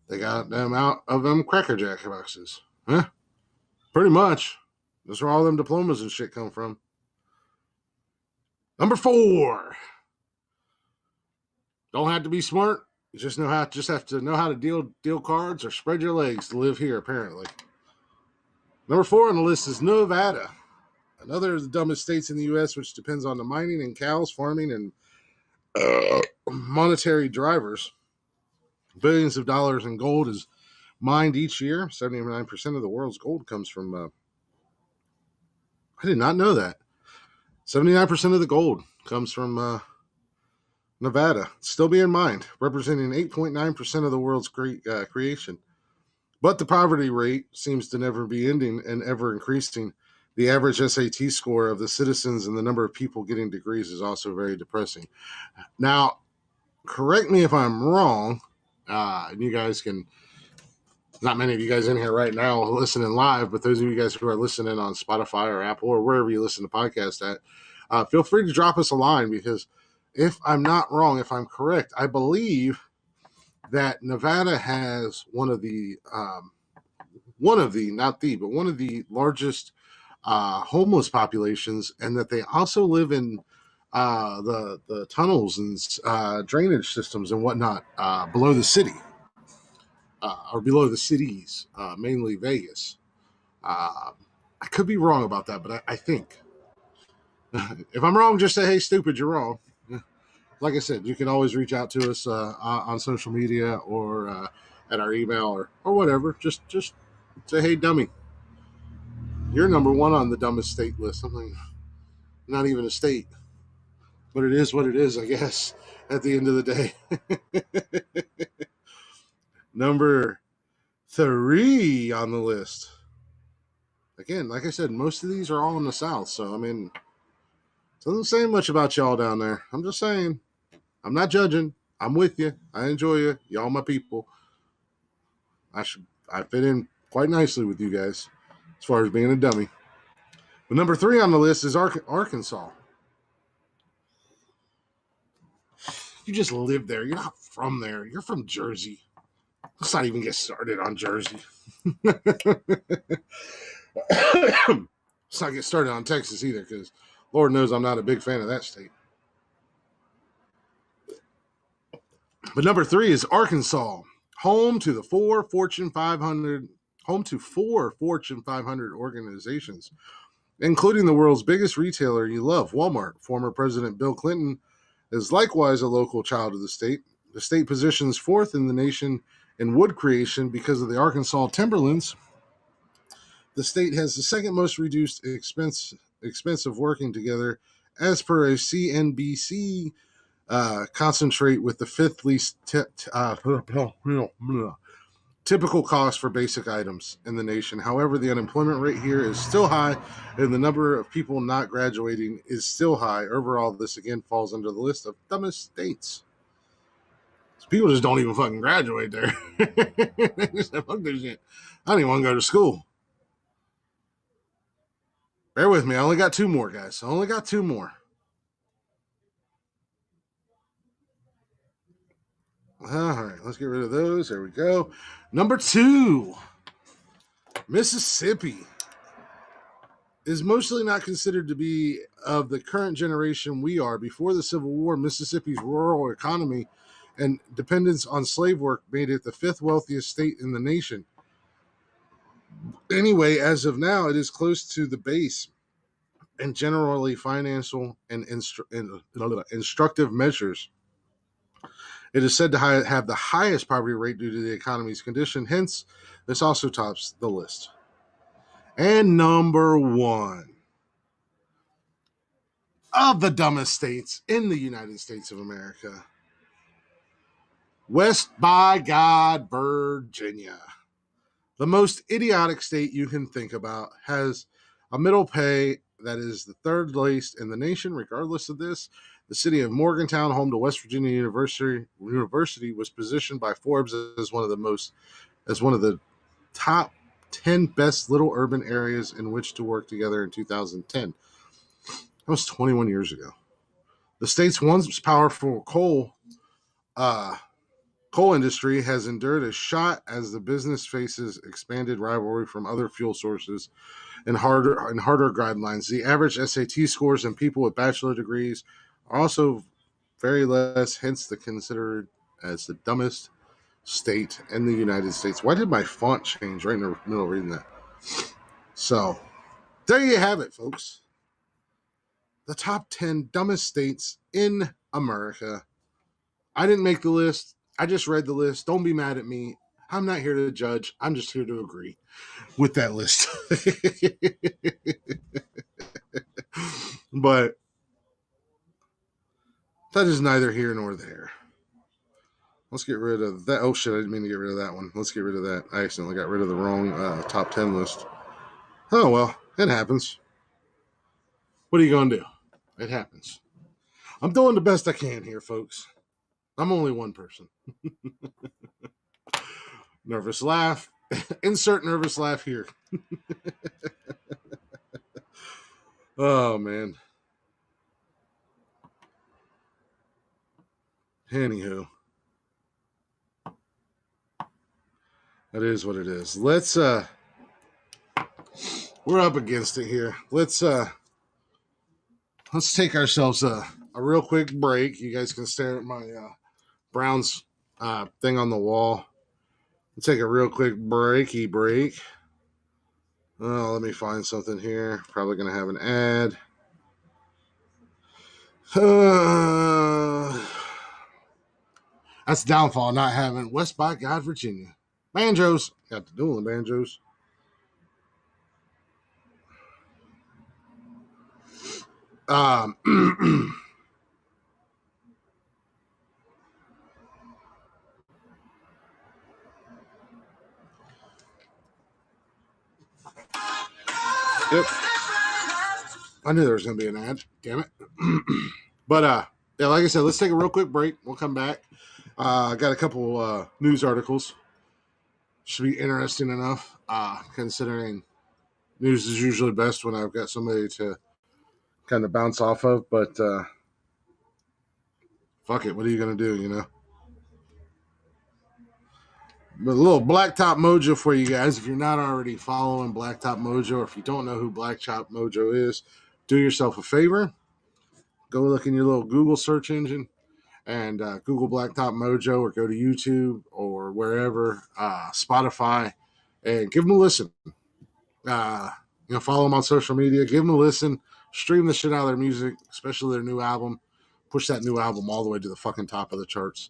They got them out of them Cracker Jack boxes. Huh? Pretty much. That's where all them diplomas and shit come from. Number 4. Don't have to be smart. You just have to know how to deal cards or spread your legs to live here, apparently. Number 4 on the list is Nevada, another of the dumbest states in the U.S., which depends on the mining and cows, farming, and monetary drivers. Billions of dollars in gold is mined each year. 79% of the world's gold comes from. I did not know that. 79% of the gold comes from Nevada, still being mined, representing 8.9% of the world's creation. But the poverty rate seems to never be ending and ever increasing. The average SAT score of the citizens and the number of people getting degrees is also very depressing. Now, correct me if I'm wrong, and you guys can, not many of you guys in here right now listening live, but those of you guys who are listening on Spotify or Apple or wherever you listen to podcasts at, feel free to drop us a line, because if I'm not wrong, if I'm correct, I believe that Nevada has one of the largest homeless populations, and that they also live in the tunnels and drainage systems and whatnot below the city, or below the cities, mainly Vegas. I could be wrong about that, but I think. If I'm wrong, just say, hey, stupid, you're wrong. Like I said, you can always reach out to us on social media or at our email or whatever. Just say, hey, dummy, you're number 1 on the dumbest state list. I'm like, not even a state, but it is what it is, I guess, at the end of the day. Number 3 on the list. Again, like I said, most of these are all in the South. So, I mean, it doesn't say much about y'all down there. I'm just saying. I'm not judging. I'm with you. I enjoy you. Y'all my people. I fit in quite nicely with you guys as far as being a dummy. But number 3 on the list is Arkansas. You just live there. You're not from there. You're from Jersey. Let's not even get started on Jersey. Let's not get started on Texas either, because Lord knows I'm not a big fan of that state. But number 3 is Arkansas, home to 4 Fortune 500 organizations, including the world's biggest retailer you love, Walmart. Former President Bill Clinton is likewise a local child of the state. The state positions 4th in the nation in wood creation because of the Arkansas timberlands. The state has the second most reduced expense of working together, as per a CNBC concentrate, with the 5th least typical cost for basic items in the nation. However, the unemployment rate here is still high, and the number of people not graduating is still high. Overall, this again falls under the list of dumbest states. So people just don't even fucking graduate there. They just fuck their shit. I don't even want to go to school. Bear with me. I only got 2 more, guys. I only got 2 more. All right, let's get rid of those. There we go. Number 2, Mississippi is mostly not considered to be of the current generation we are. Before the Civil War, Mississippi's rural economy and dependence on slave work made it the 5th wealthiest state in the nation. Anyway, as of now, it is close to the base and generally financial and instructive measures. It is said to have the highest poverty rate due to the economy's condition. Hence, this also tops the list. And number 1 of the dumbest states in the United States of America, West by God, Virginia. The most idiotic state you can think about, has a middle pay that is the 3rd least in the nation. Regardless of this, the city of Morgantown, home to West Virginia University, was positioned by Forbes as one of the top 10 best little urban areas in which to work together in 2010. That was 21 years ago. The state's once powerful coal coal industry has endured a shot as the business faces expanded rivalry from other fuel sources and harder guidelines. The average SAT scores in people with bachelor degrees are also very less, hence the considered as the dumbest state in the United States. Why did my font change right in the middle of reading that? So there you have it, folks. The top 10 dumbest states in America. I didn't make the list. I just read the list. Don't be mad at me. I'm not here to judge. I'm just here to agree with that list. But that is neither here nor there. Let's get rid of that. Oh, shit. I didn't mean to get rid of that one. Let's get rid of that. I accidentally got rid of the wrong top 10 list. Oh, well. It happens. What are you going to do? It happens. I'm doing the best I can here, folks. I'm only one person. Nervous laugh. Insert nervous laugh here. Oh, man. Anywho. That is what it is. We're up against it here. Let's take ourselves a real quick break. You guys can stare at my Browns thing on the wall. We'll take a real quick break. Oh, let me find something here. Probably going to have an ad. That's the downfall, not having West by God, Virginia. Banjos. Got the dueling banjos. Yep. I knew there was going to be an ad. Damn it. But, yeah, like I said, let's take a real quick break. We'll come back. I got a couple news articles. Should be interesting enough, considering news is usually best when I've got somebody to kind of bounce off of. But fuck it. What are you going to do, you know? But a little Blacktop Mojo for you guys. If you're not already following Blacktop Mojo, or if you don't know who Blacktop Mojo is, do yourself a favor. Go look in your little Google search engine and Google Blacktop Mojo, or go to YouTube or wherever, Spotify, and give them a listen. Follow them on social media. Give them a listen. Stream the shit out of their music, especially their new album. Push that new album all the way to the fucking top of the charts.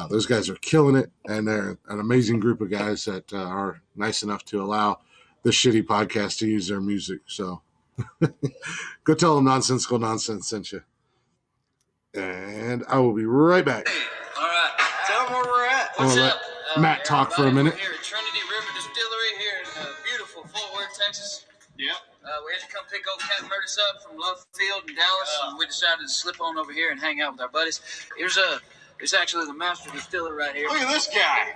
Those guys are killing it, and they're an amazing group of guys that are nice enough to allow this shitty podcast to use their music. So go tell them Nonsensical Nonsense sent you. And I will be right back. All right. Tell them where we're at. What's up? Matt talk for a minute. We're here at Trinity River Distillery here in beautiful Fort Worth, Texas. Yep. We had to come pick old Captain Murtis up from Love Field in Dallas, and we decided to slip on over here and hang out with our buddies. It's actually the master distiller right here. Look at this guy.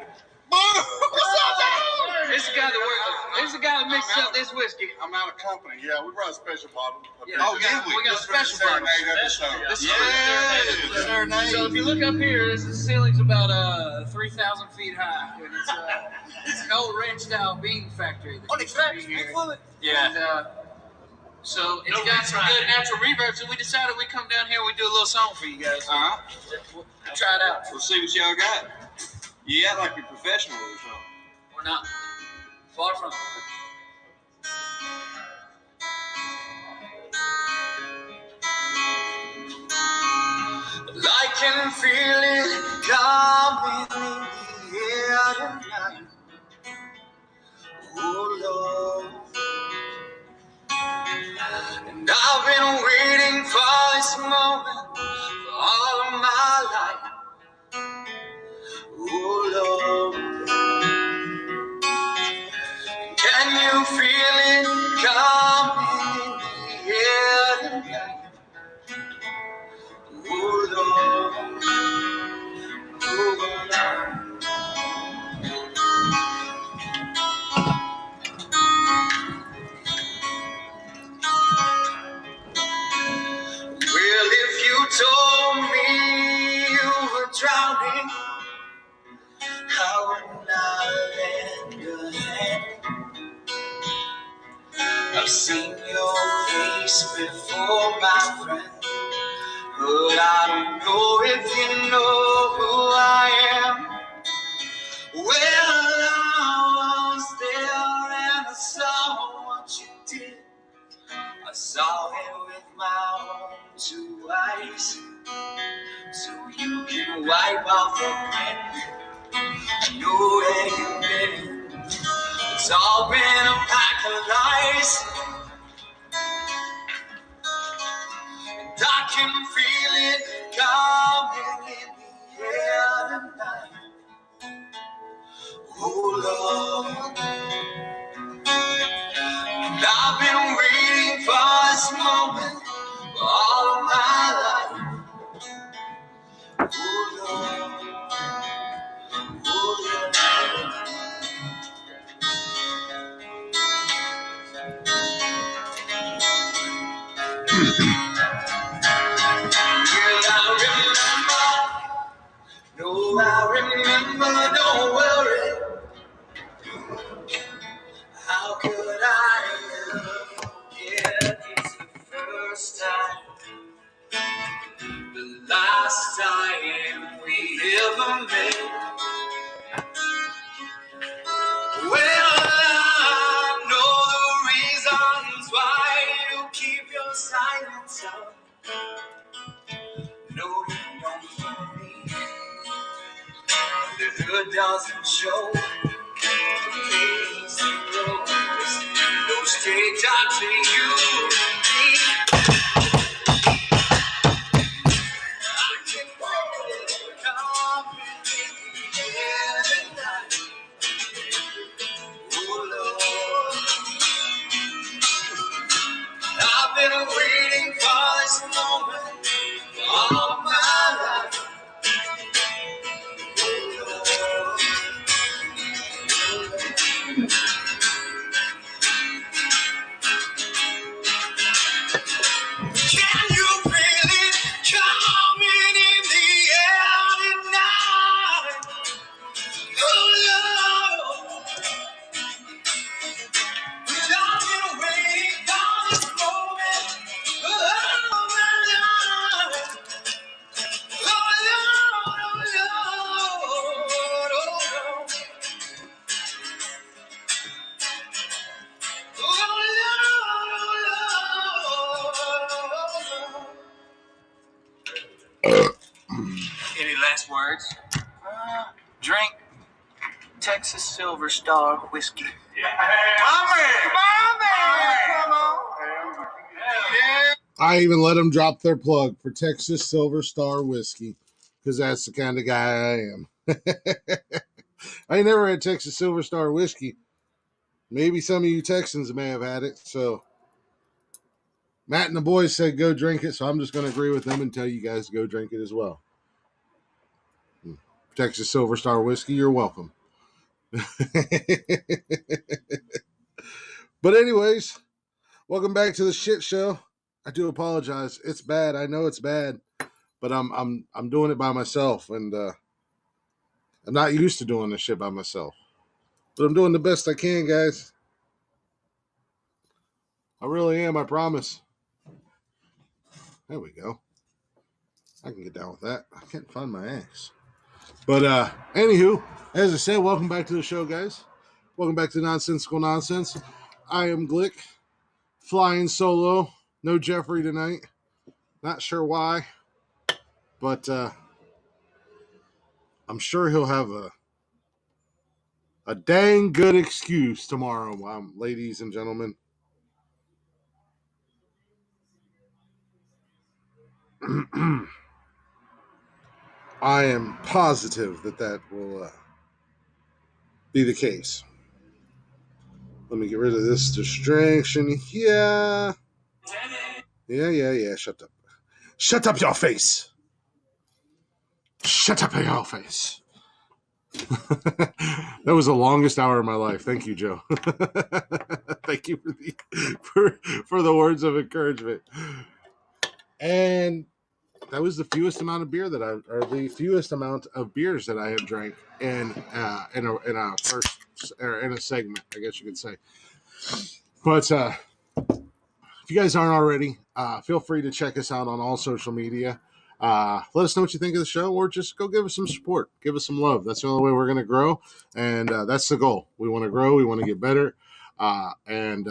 This is the guy that mixes up this whiskey. I'm out of company. Yeah, we brought a special bottle. Yeah, we got a special bottle. This is the serenade. So if you look up here, this ceiling's about 3,000 feet high, and it's an old ranch style bean factory. Yeah. And, so it's got some good natural reverb. So we decided we'd come down here and we'd do a little song for you guys. We'll try it out. We'll see what y'all got. You act like you're professional or something. We're not. Far from it. I can feel it coming in the air tonight. Oh Lord. And I've been waiting for this moment for all of my life. Oh Lord. Can you feel it coming in the air tonight? Oh Lord. Oh Lord. Well, if you told me you were drowning, I've seen your face before, my friend, but I don't know if you know who I am. Well, I was there and I saw what you did. I saw it with my own two eyes. So you can wipe off the pen. I know where you've been. It's all been a pack of lies. And I can feel it coming in the air tonight. Oh Lord, and I've been waiting for this moment all of my life. Oh Lord, oh Lord. Will I remember? No, I remember, don't worry. How could I ever forget? It's the first time, the last time we ever met. Well, I know the reasons why you keep your silence out. No, you don't for me. The hood doesn't show. Please, those take out to you. I've been waiting for this moment all my life. Can you feel it coming in the air tonight? Oh Lord, I've been waiting for this moment all my life. Oh Lord, oh Lord, oh Lord. Any last words? Drink Texas Silver Star whiskey. Mommy! Come on! Yeah. I even let them drop their plug for Texas Silver Star whiskey because that's the kind of guy I am. I ain't never had Texas Silver Star whiskey. Maybe some of you Texans may have had it. So Matt and the boys said go drink it, so I'm just going to agree with them and tell you guys to go drink it as well. Texas Silver Star whiskey, you're welcome. But anyways, welcome back to the shit show. I do apologize. It's bad. I know it's bad, but I'm doing it by myself, and I'm not used to doing this shit by myself. But I'm doing the best I can, guys. I really am, I promise. There we go. I can get down with that. I can't find my axe. But anywho, as I said, welcome back to the show, guys. Welcome back to Nonsensical Nonsense. I am Glick, flying solo. No Jeffrey tonight. Not sure why, but I'm sure he'll have a dang good excuse tomorrow, ladies and gentlemen. I am positive that will be the case. Let me get rid of this distraction here. Yeah. Shut up. Shut up your face. Shut up your face. That was the longest hour of my life. Thank you, Joe. Thank you for the words of encouragement. And that was the fewest amount of beers that I have drank in a segment, I guess you could say. But if you guys aren't already, feel free to check us out on all social media. Let us know what you think of the show, or just go give us some support, give us some love. That's the only way we're going to grow, and that's the goal. We want to grow, we want to get better, and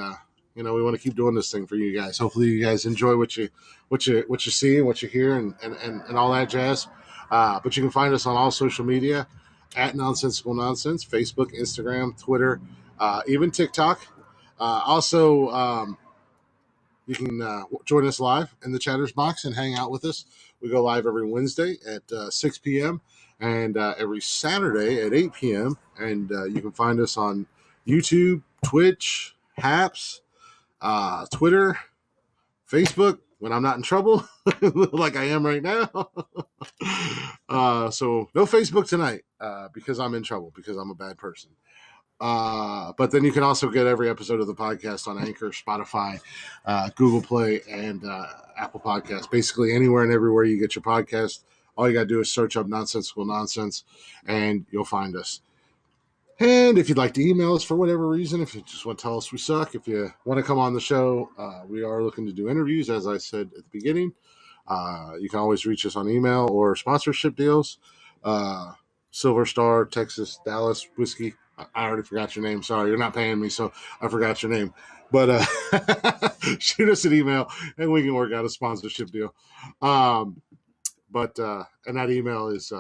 we want to keep doing this thing for you guys. Hopefully, you guys enjoy what you see, what you hear, and all that jazz. But you can find us on all social media at Nonsensical Nonsense: Facebook, Instagram, Twitter, even TikTok. Also. You can join us live in the Chatters box and hang out with us. We go live every Wednesday at 6 p.m. and every Saturday at 8 p.m. And you can find us on YouTube, Twitch, Haps, Twitter, Facebook when I'm not in trouble, like I am right now. So no Facebook tonight because I'm in trouble, because I'm a bad person. But then you can also get every episode of the podcast on Anchor, Spotify, Google Play, and Apple Podcasts. Basically, anywhere and everywhere you get your podcast. All you got to do is search up Nonsensical Nonsense, and you'll find us. And if you'd like to email us for whatever reason, if you just want to tell us we suck, if you want to come on the show, we are looking to do interviews, as I said at the beginning. You can always reach us on email or sponsorship deals. Silver Star, Texas, Dallas, Whiskey. I already forgot your name. Sorry, you're not paying me, so I forgot your name. But shoot us an email, and we can work out a sponsorship deal. And that email is,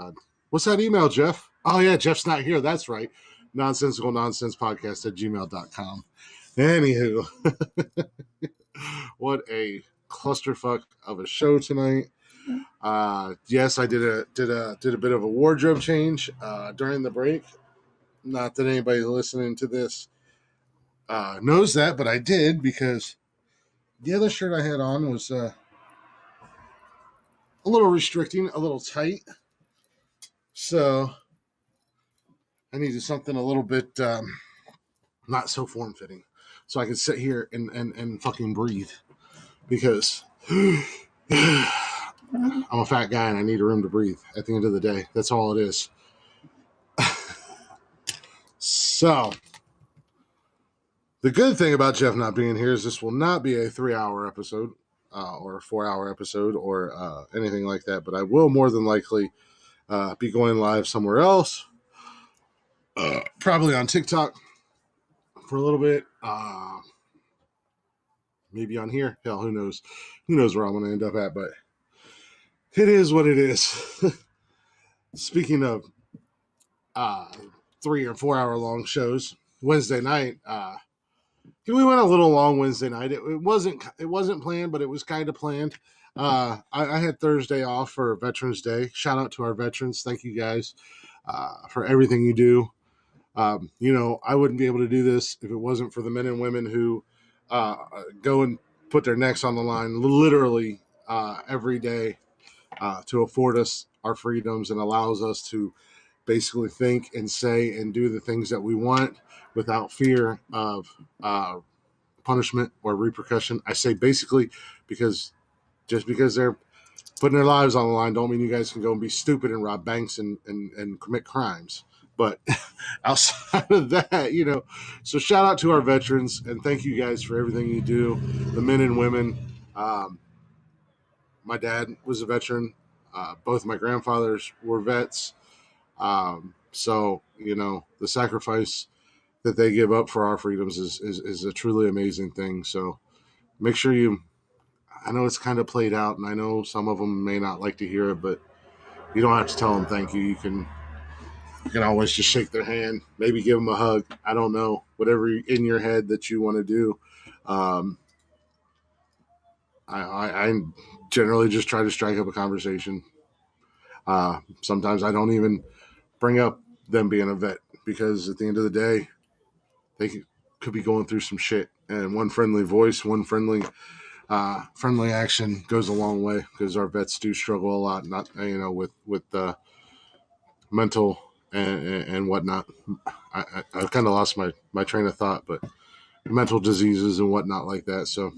what's that email, Jeff? Oh, yeah, Jeff's not here. That's right. Nonsensical Nonsense Podcast at gmail.com. Anywho, what a clusterfuck of a show tonight. Yes, I did a bit of a wardrobe change during the break. Not that anybody listening to this knows that, but I did, because the other shirt I had on was a little restricting, a little tight. So I needed something a little bit not so form-fitting, so I could sit here and fucking breathe, because I'm a fat guy and I need a room to breathe at the end of the day. That's all it is. So the good thing about Jeff not being here is this will not be a 3-hour episode or a 4-hour episode or anything like that, but I will more than likely be going live somewhere else, probably on TikTok for a little bit, maybe on here. Hell, who knows where I'm going to end up at, but it is what it is. Speaking of 3 or 4 hour long shows, Wednesday night, we went a little long Wednesday night. It wasn't planned, but it was kind of planned. I had Thursday off for Veterans Day. Shout out to our veterans. Thank you guys for everything you do. I wouldn't be able to do this if it wasn't for the men and women who go and put their necks on the line literally every day to afford us our freedoms and allows us to basically think and say and do the things that we want without fear of punishment or repercussion. I say basically because just because they're putting their lives on the line don't mean you guys can go and be stupid and rob banks and commit crimes. But outside of that, so shout out to our veterans and thank you guys for everything you do, the men and women. My dad was a veteran. Both my grandfathers were vets. So, the sacrifice that they give up for our freedoms is a truly amazing thing. So make sure I know it's kind of played out and I know some of them may not like to hear it, but you don't have to tell them thank you. You can always just shake their hand, maybe give them a hug. I don't know, whatever in your head that you want to do. I generally just try to strike up a conversation. Sometimes I don't even bring up them being a vet because at the end of the day, they could be going through some shit. And one friendly voice, one friendly action goes a long way because our vets do struggle a lot, not with mental and whatnot. I kind of lost my train of thought, but mental diseases and whatnot like that. So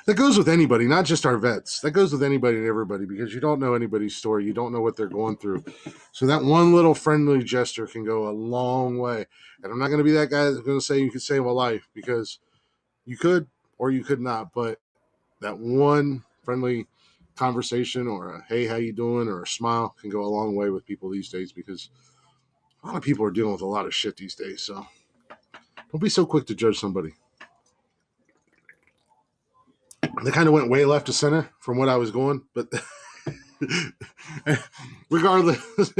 that goes with anybody, not just our vets. That goes with anybody and everybody because you don't know anybody's story. You don't know what they're going through. So that one little friendly gesture can go a long way. And I'm not going to be that guy that's going to say you could save a life because you could or you could not. But that one friendly conversation or a hey, how you doing, or a smile can go a long way with people these days, because a lot of people are dealing with a lot of shit these days. So don't be so quick to judge somebody. They kind of went way left to center from what I was going, but regardless,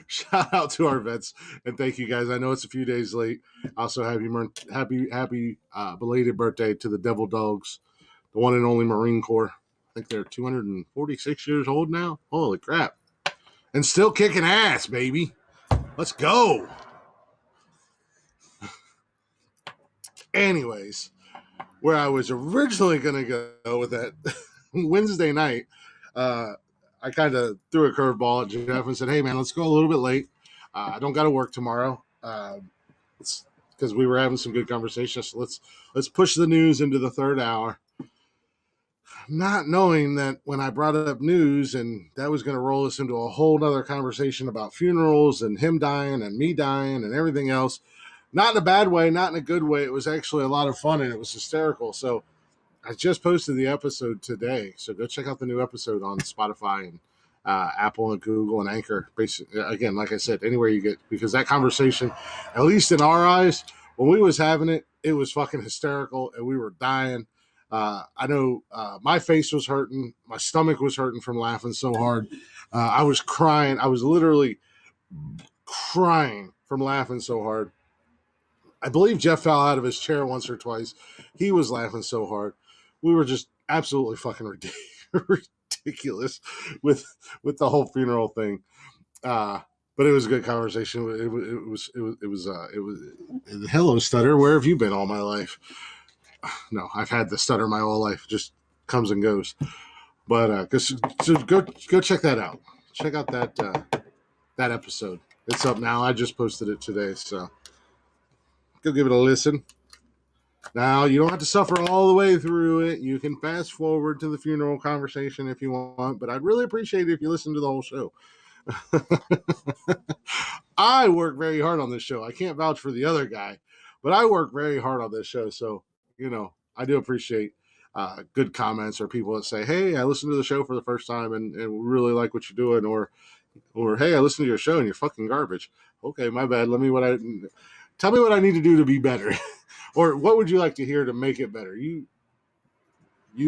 shout out to our vets and thank you guys. I know it's a few days late. Also, happy belated birthday to the Devil Dogs, the one and only Marine Corps. I think they're 246 years old now. Holy crap! And still kicking ass, baby. Let's go. Anyways, where I was originally going to go with that Wednesday night, I kind of threw a curveball at Jeff and said, hey, man, let's go a little bit late. I don't got to work tomorrow. Because we were having some good conversations. So let's push the news into the third hour. Not knowing that when I brought up news and that was going to roll us into a whole other conversation about funerals and him dying and me dying and everything else. Not in a bad way, not in a good way. It was actually a lot of fun and it was hysterical. So I just posted the episode today. So go check out the new episode on Spotify and Apple and Google and Anchor. Basically, again, like I said, anywhere you get, because that conversation, at least in our eyes, when we was having it, it was fucking hysterical and we were dying. I know my face was hurting. My stomach was hurting from laughing so hard. I was crying. I was literally crying from laughing so hard. I believe Jeff fell out of his chair once or twice. He was laughing so hard. We were just absolutely fucking ridiculous with the whole funeral thing. But it was a good conversation. It was hello, stutter. Where have you been all my life? No, I've had the stutter my whole life. It just comes and goes. But go check that out. Check out that episode. It's up now. I just posted it today, so go give it a listen. Now, you don't have to suffer all the way through it. You can fast forward to the funeral conversation if you want, but I'd really appreciate it if you listen to the whole show. I work very hard on this show. I can't vouch for the other guy, but I work very hard on this show. So, I do appreciate good comments or people that say, hey, I listened to the show for the first time and really like what you're doing, or hey, I listened to your show and you're fucking garbage. Okay, my bad. Tell me what I need to do to be better. Or what would you like to hear to make it better? You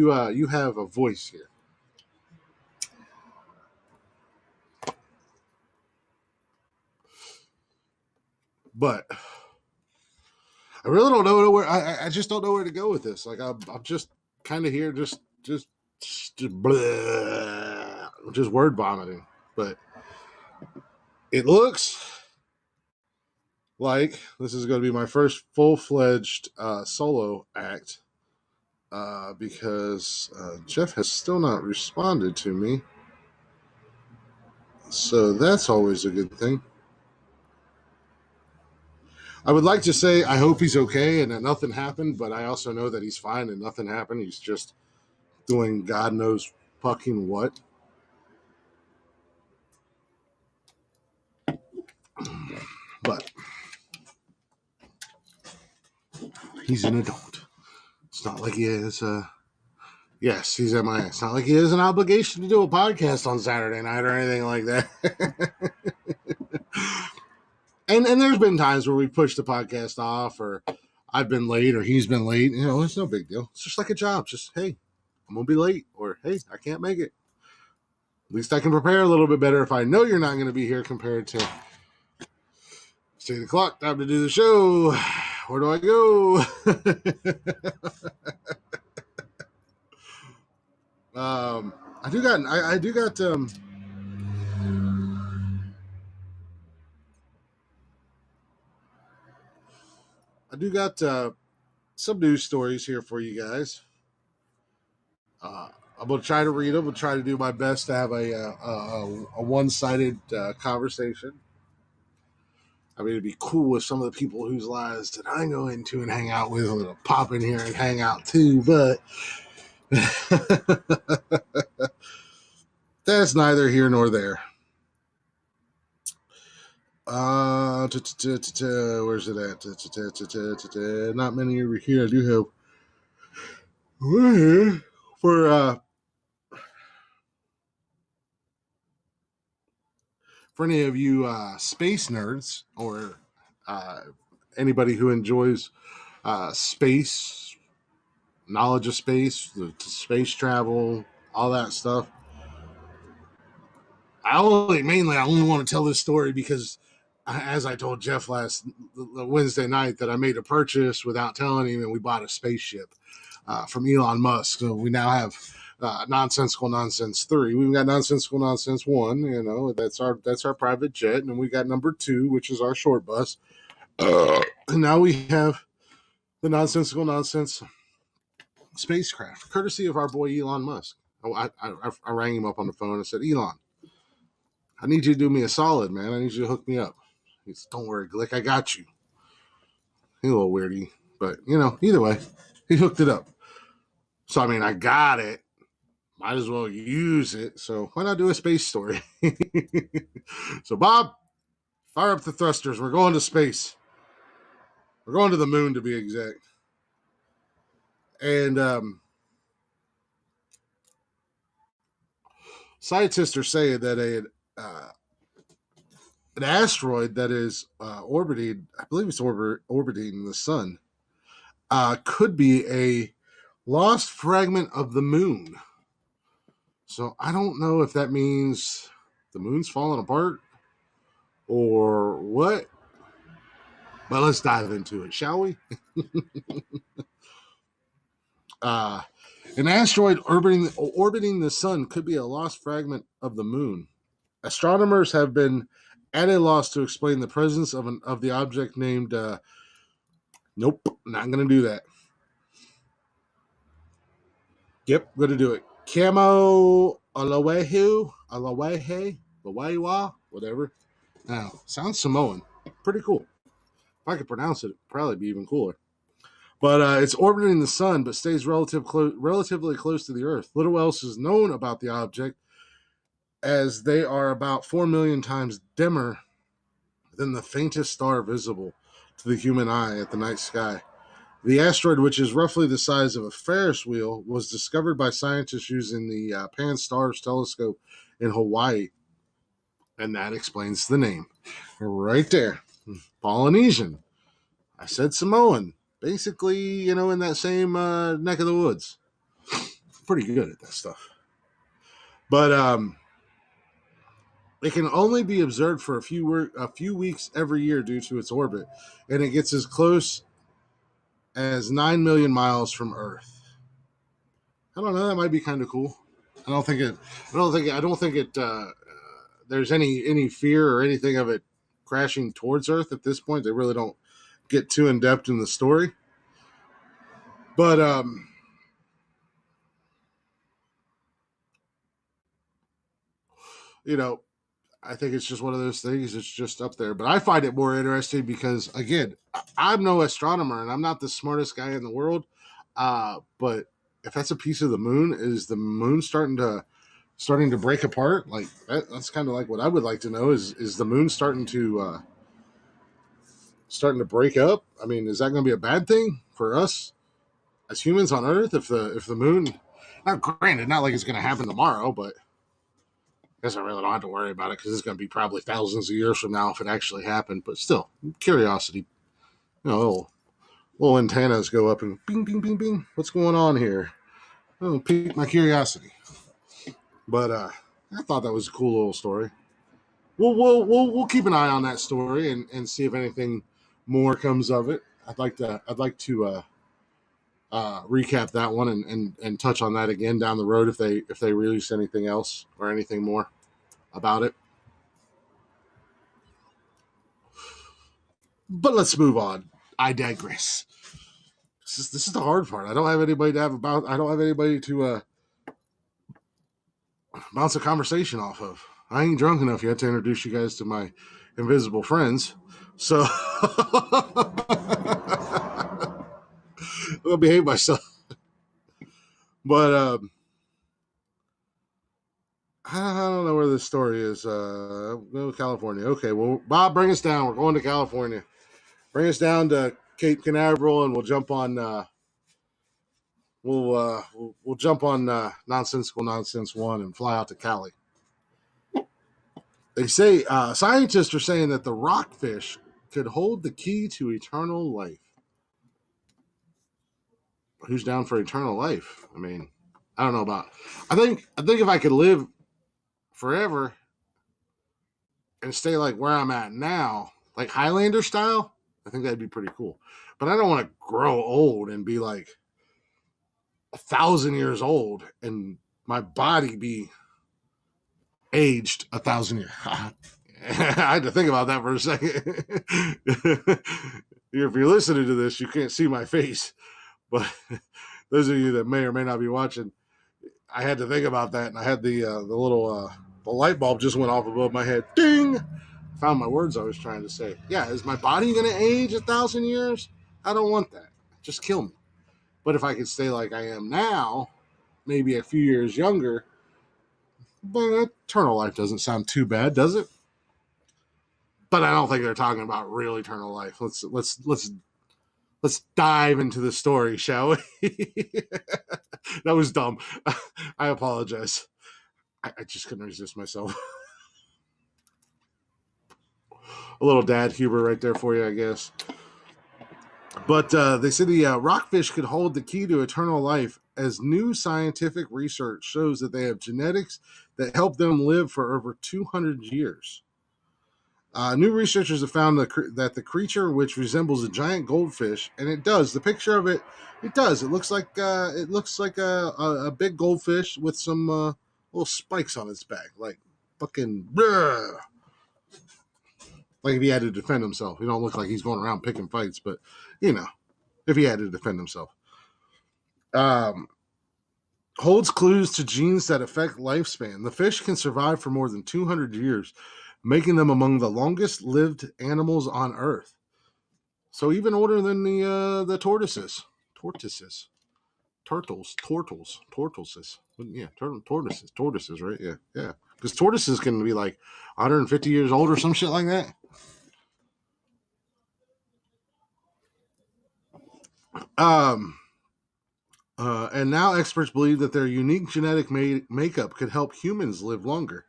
have a voice here. But I really don't know where I just don't know where to go with this. Like I'm just kind of here, just blah, just word vomiting. But it looks like this is going to be my first full-fledged solo act because Jeff has still not responded to me. So that's always a good thing. I would like to say I hope he's okay and that nothing happened, but I also know that he's fine and nothing happened. He's just doing God knows fucking what. But he's an adult. It's not like he has yes, he's MIA. It's not like he has an obligation to do a podcast on Saturday night or anything like that. And there's been times where we pushed the podcast off, or I've been late, or he's been late. It's no big deal. It's just like a job. Just, hey, I'm going to be late, or hey, I can't make it. At least I can prepare a little bit better if I know you're not going to be here compared to it's 8 o'clock, time to do the show. Where do I go? I do got some news stories here for you guys. I'm going to try to read them. I'm going to try to do my best to have a one-sided conversation. I mean, it'd be cool with some of the people whose lives that I go into and hang out with. I'm going to pop in here and hang out too, but that's neither here nor there. Where's it at? Not many over here. I do have For any of you space nerds or anybody who enjoys space, knowledge of space, the space travel, all that stuff, I only want to tell this story because, as I told Jeff the Wednesday night, that I made a purchase without telling him, and we bought a spaceship from Elon Musk. So we now have Nonsensical Nonsense 3. We've got Nonsensical Nonsense 1. That's our private jet, and we got number 2, which is our short bus. And now we have the Nonsensical Nonsense spacecraft, courtesy of our boy Elon Musk. I rang him up on the phone and said, Elon, I need you to do me a solid, man. I need you to hook me up. He said, don't worry, Glick, I got you. He's a little weirdy, but either way, he hooked it up. So I got it. Might as well use it. So why not do a space story? So Bob, fire up the thrusters. We're going to space. We're going to the moon, to be exact. And scientists are saying that an asteroid that is orbiting, I believe it's orbiting the sun, could be a lost fragment of the moon. So I don't know if that means the moon's falling apart or what. But let's dive into it, shall we? An asteroid orbiting the sun could be a lost fragment of the moon. Astronomers have been at a loss to explain the presence of the object named. Nope, not going to do that. Yep, going to do it. Camo Alawehe, whatever. Now, sounds Samoan. Pretty cool. If I could pronounce it, it'd probably be even cooler. But it's orbiting the sun, but stays relatively close to the Earth. Little else is known about the object, as they are about 4 million times dimmer than the faintest star visible to the human eye at the night sky. The asteroid, which is roughly the size of a Ferris wheel, was discovered by scientists using the Pan-STARRS telescope in Hawaii. And that explains the name. Right there. Polynesian. I said Samoan. Basically, in that same neck of the woods. Pretty good at that stuff. But it can only be observed for a few weeks every year due to its orbit, and it gets as close as 9 million miles from Earth. I don't know. That might be kind of cool. I don't think it. There's any fear or anything of it crashing towards Earth at this point. They really don't get too in depth in the story. But I think it's just one of those things. It's just up there. But I find it more interesting because, again, I'm no astronomer and I'm not the smartest guy in the world. But if that's a piece of the moon, is the moon starting to break apart? Like that's kind of like what I would like to know. Is the moon starting to break up? I mean, is that going to be a bad thing for us as humans on Earth if the moon? Now, granted, not like it's going to happen tomorrow, but I guess I really don't have to worry about it because it's going to be probably thousands of years from now if it actually happened. But still, curiosity. Little antennas go up and bing, bing, bing, bing. What's going on here? Oh, pique my curiosity. But I thought that was a cool little story. We'll keep an eye on that story and see if anything more comes of it. I'd like to recap that one and touch on that again down the road if they release anything else or anything more about it. But let's move on. I digress. This is the hard part. I don't have anybody to bounce a conversation off of. I ain't drunk enough yet to introduce you guys to my invisible friends. So I'll behave myself. But I don't know where this story is. Go to California. Okay, well, Bob, bring us down. We're going to California. Bring us down to Cape Canaveral, and we'll jump on we'll jump on Nonsensical Nonsense 1 and fly out to Cali. They say scientists are saying that the rockfish could hold the key to eternal life. Who's down for eternal life? I mean, I don't know about. I think if I could live forever and stay like where I'm at now, like Highlander style, I think that'd be pretty cool. But I don't want to grow old and be like 1,000 years old and my body be aged 1,000 years. I had to think about that for a second. If you're listening to this, you can't see my face, but those of you that may or may not be watching, I had to think about that, and I had the little the light bulb just went off above my head. Ding! Found my words I was trying to say. Yeah, is my body going to age 1,000 years? I don't want that. Just kill me. But if I could stay like I am now, maybe a few years younger, but eternal life doesn't sound too bad, does it? But I don't think they're talking about real eternal life. Let's dive into the story, shall we? That was dumb. I apologize. I just couldn't resist myself. A little dad humor right there for you, I guess. But they say the rockfish could hold the key to eternal life as new scientific research shows that they have genetics that help them live for over 200 years. New researchers have found that the creature, which resembles a giant goldfish, and it does. The picture of it, it does. It looks like a big goldfish with some little spikes on its back, like fucking. Bleh. Like if he had to defend himself. He don't look like he's going around picking fights, but if he had to defend himself. Holds clues to genes that affect lifespan. The fish can survive for more than 200 years, making them among the longest-lived animals on Earth. So even older than the tortoises. Tortoises. Yeah, tortoises, right? Yeah. Because tortoises can be like 150 years old or some shit like that. And now experts believe that their unique genetic makeup could help humans live longer.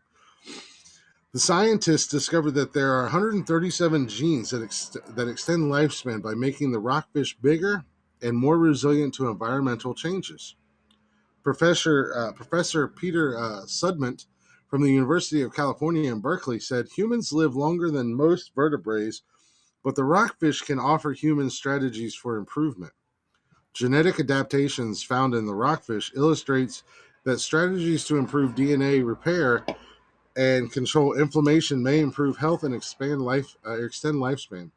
The scientists discovered that there are 137 genes that extend lifespan by making the rockfish bigger and more resilient to environmental changes. Professor Peter Sudment from the University of California in Berkeley said humans live longer than most vertebrates, but the rockfish can offer humans strategies for improvement. Genetic adaptations found in the rockfish illustrates that strategies to improve DNA repair and control inflammation may improve health and extend lifespan.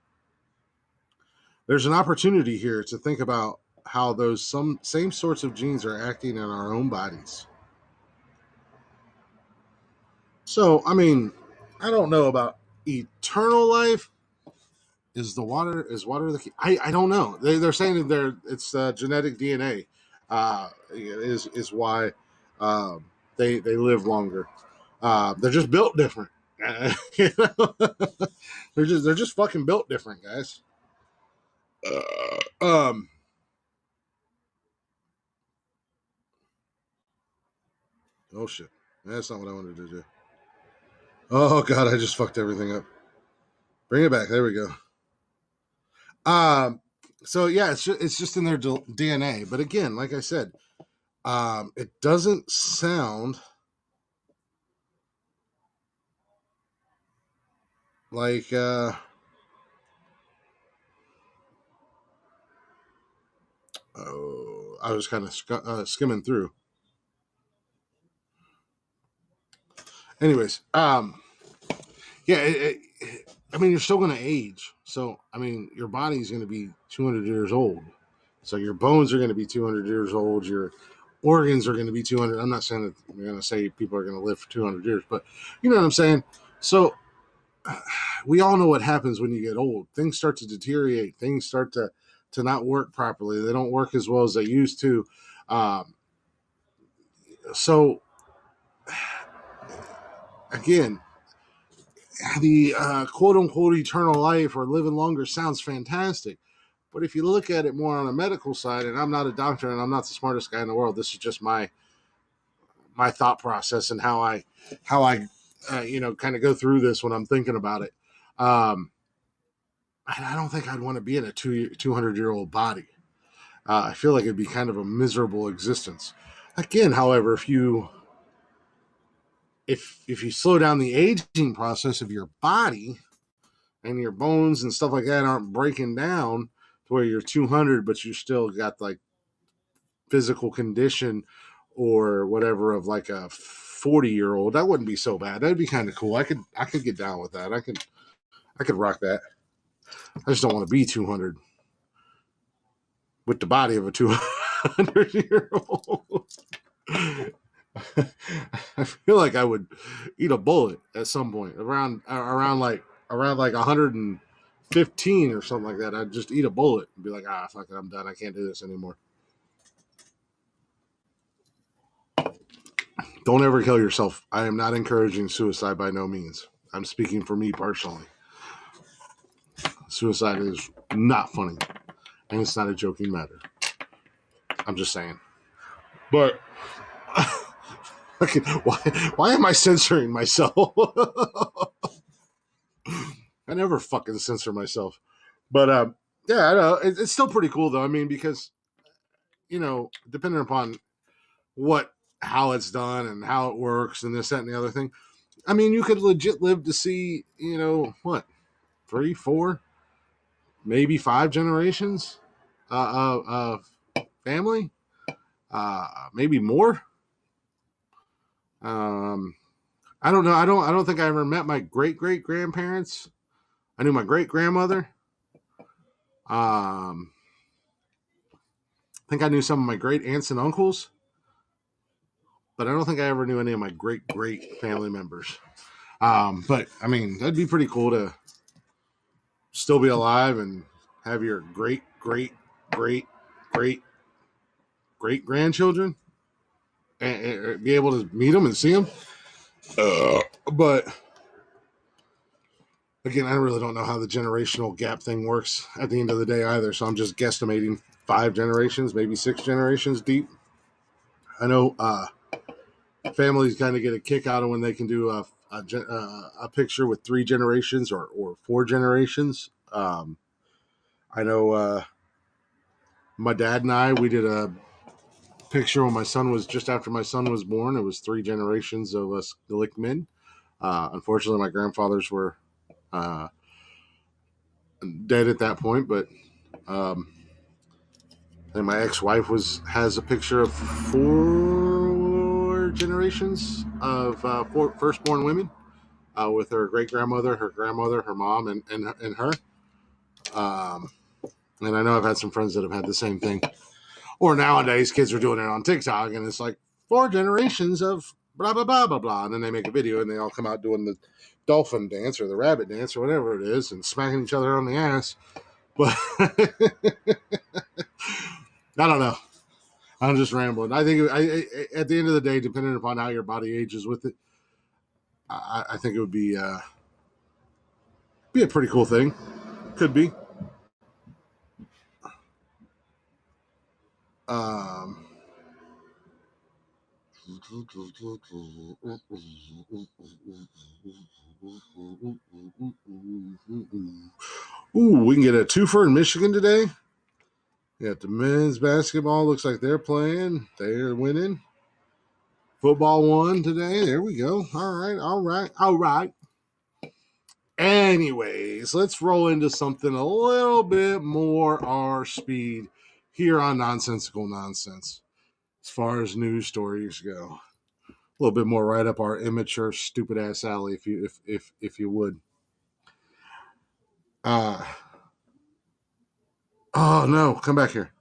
There's an opportunity here to think about how those same sorts of genes are acting in our own bodies. So, I mean, I don't know about eternal life. Is water the key? I don't know. They're saying that it's genetic DNA is why they live longer. They're just built different. They're just fucking built different, guys. Oh shit, that's not what I wanted to do. Oh god, I just fucked everything up. Bring it back. There we go. So yeah, it's just in their DNA. But again, like I said, it doesn't sound like I was kind of skimming through. Anyways, yeah, I mean, you're still going to age. So, I mean, your body's going to be 200 years old. So your bones are going to be 200 years old. Your organs are going to be 200. I'm not saying that you're going to say people are going to live for 200 years, but you know what I'm saying? So we all know what happens when you get old. Things start to deteriorate. Things start to not work properly. They don't work as well as they used to. So again, the quote unquote eternal life or living longer sounds fantastic. But if you look at it more on a medical side, and I'm not a doctor and I'm not the smartest guy in the world, this is just my thought process and how I kind of go through this when I'm thinking about it. I don't think I'd want to be in a 200-year-old body. I feel like it'd be kind of a miserable existence. Again, however, if you slow down the aging process of your body and your bones and stuff like that aren't breaking down to where you're 200, but you still got like physical condition or whatever of like a 40-year-old, that wouldn't be so bad. That'd be kind of cool. I could get down with that. I could rock that. I just don't want to be 200 with the body of a 200-year-old. I feel like I would eat a bullet at some point around like 115 or something like that. I'd just eat a bullet and be like, fuck it, I'm done. I can't do this anymore. Don't ever kill yourself. I am not encouraging suicide by no means. I'm speaking for me personally. Suicide is not funny, and it's not a joking matter. I'm just saying. But why am I censoring myself? I never fucking censor myself. But yeah, I know it's still pretty cool though. I mean, because depending upon how it's done and how it works and this, that, and the other thing. I mean, you could legit live to see, 3, 4, maybe 5 generations of family, maybe more. I don't know. I don't think I ever met my great grandparents. I knew my great grandmother. I think I knew some of my great aunts and uncles. But I don't think I ever knew any of my great family members. But I mean, that'd be pretty cool to still be alive and have your great grandchildren and be able to meet them and see them. But again, I really don't know how the generational gap thing works at the end of the day either. So I'm just guesstimating 5 generations, maybe 6 generations deep. I know families kind of get a kick out of when they can do a picture with 3 generations or 4 generations. I know my dad and I, we did a picture when just after my son was born. It was 3 generations of us Glickmen. Unfortunately, my grandfathers were dead at that point, but and my ex-wife has a picture of 4 generations of 4 firstborn women with her great-grandmother, her grandmother, her mom, and her. And I know I've had some friends that have had the same thing. Or nowadays, kids are doing it on TikTok, and it's like 4 generations of blah, blah, blah, blah, blah. And then they make a video, and they all come out doing the dolphin dance or the rabbit dance or whatever it is and smacking each other on the ass. But I don't know. I'm just rambling. I think at the end of the day, depending upon how your body ages with it, I think it would be a pretty cool thing. Could be. Ooh, we can get a twofer in Michigan today. Yeah, the men's basketball looks like they're playing. They're winning. Football won today. There we go. All right. Anyways, let's roll into something a little bit more our speed here on Nonsensical Nonsense as far as news stories go. A little bit more right up our immature, stupid ass alley, if you would. Oh no, come back here.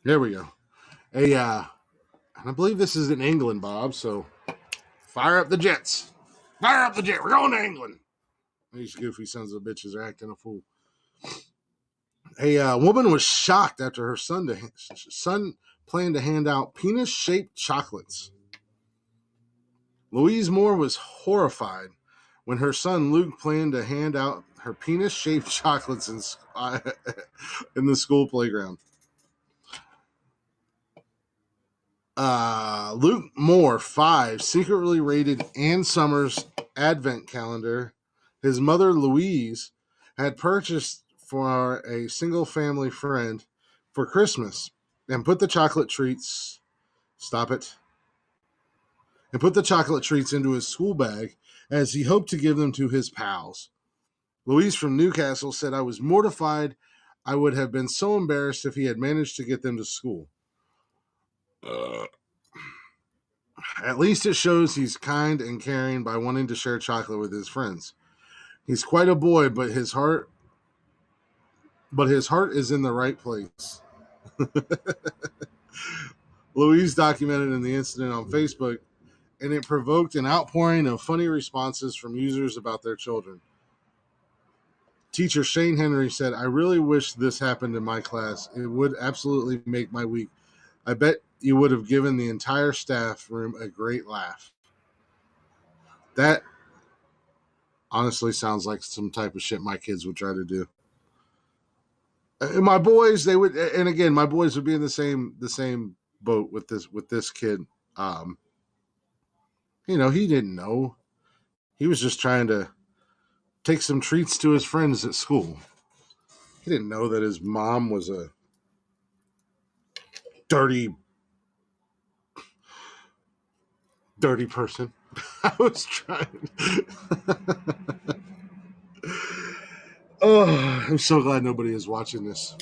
There we go. And I believe this is in England, Bob, so fire up the jets. Fire up the jet. We're going to England. These goofy sons of bitches are acting a fool. A woman was shocked after her son planned to hand out penis-shaped chocolates. Louise Moore was horrified when her son Luke planned to hand out her penis-shaped chocolates in the school playground. Luke Moore, 5, secretly raided Ann Summers' advent calendar his mother, Louise, had purchased for a single-family friend for Christmas and put the chocolate treats... Stop it. And put the chocolate treats into his school bag as he hoped to give them to his pals. Louise from Newcastle said, I was mortified. I would have been so embarrassed if he had managed to get them to school. At least it shows he's kind and caring by wanting to share chocolate with his friends. He's quite a boy, but his heart is in the right place. Louise documented in the incident on Facebook, and it provoked an outpouring of funny responses from users about their children. Teacher Shane Henry said, I really wish this happened in my class. It would absolutely make my week. I bet you would have given the entire staff room a great laugh. That honestly sounds like some type of shit my kids would try to do. And my boys, they would, and again, my boys would be in the same boat with this kid. He didn't know. He was just trying to take some treats to his friends at school. He didn't know that his mom was a dirty person. I was trying. Oh, I'm so glad nobody is watching this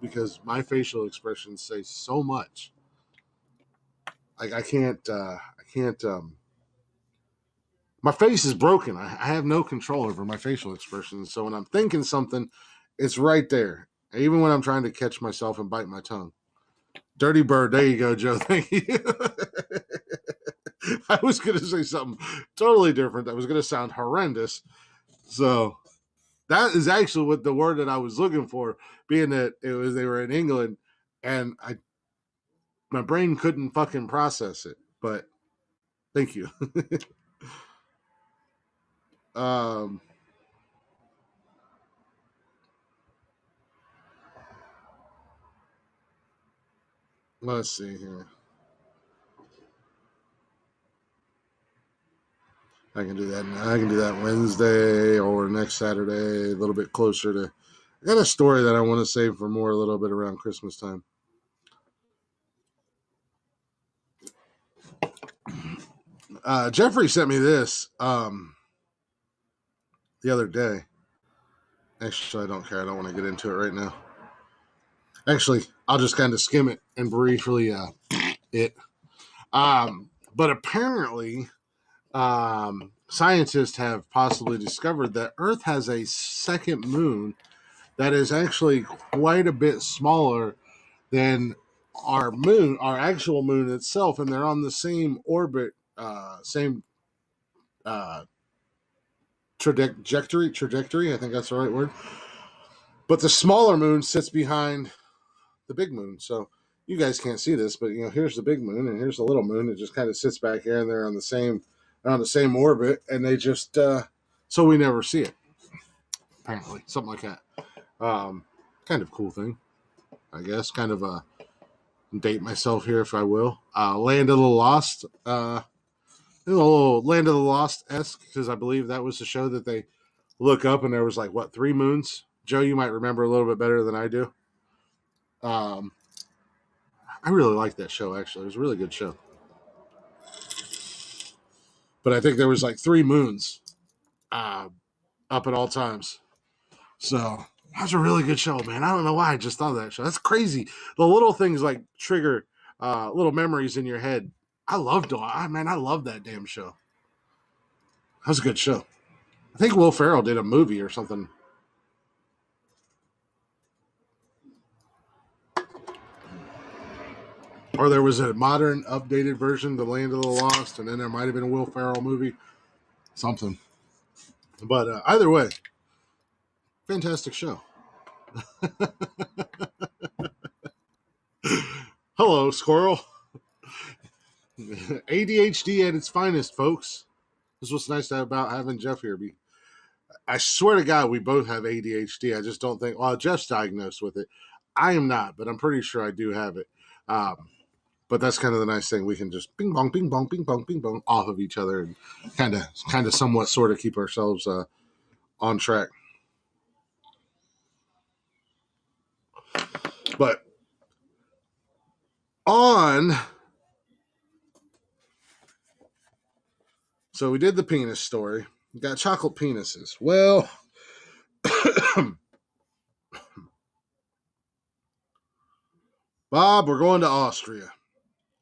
because my facial expressions say so much. Like I can't. My face is broken. I have no control over my facial expressions. So when I'm thinking something, it's right there. Even when I'm trying to catch myself and bite my tongue. Dirty bird. There you go, Joe. Thank you. I was going to say something totally different. That was going to sound horrendous. So that is actually what the word that I was looking for, being that they were in England, and my brain couldn't fucking process it. But thank you. Let's see here. I can do that. I can do that Wednesday or next Saturday, a little bit closer to. I got a story that I want to save for more a little bit around Christmas time. Jeffrey sent me this the other day. Actually, I don't care. I don't want to get into it right now. Actually, I'll just kind of skim it and briefly it. But apparently, scientists have possibly discovered that Earth has a second moon that is actually quite a bit smaller than our moon, our actual moon itself, and they're on the same orbit, same trajectory. I think that's the right word. But the smaller moon sits behind the big moon. So you guys can't see this, but here's the big moon and here's the little moon. It just kind of sits back here, and they're on the same orbit, and they just so we never see it. Apparently, something like that. Kind of cool thing, I guess. Kind of a date myself here, if I will. Land of the Lost. A little Land of the Lost-esque, because I believe that was the show that they look up and there was 3 moons. Joe, you might remember a little bit better than I do. I really liked that show, actually. It was a really good show. But I think there was 3 moons up at all times. So that was a really good show, man. I don't know why I just thought of that show. That's crazy. The little things trigger little memories in your head. I love that damn show. That was a good show. I think Will Ferrell did a movie or something. Or there was a modern, updated version, The Land of the Lost, and then there might have been a Will Ferrell movie. Something. But either way, fantastic show. Hello, squirrel. ADHD at its finest, folks. This is what's nice about having Jeff here. I swear to God, we both have ADHD. I just don't think. Well, Jeff's diagnosed with it. I am not, but I'm pretty sure I do have it. But that's kind of the nice thing. We can just bing bong, bing bong off of each other and kind of somewhat sort of keep ourselves on track. But so we did the penis story. We got chocolate penises. Well, Bob, we're going to Austria.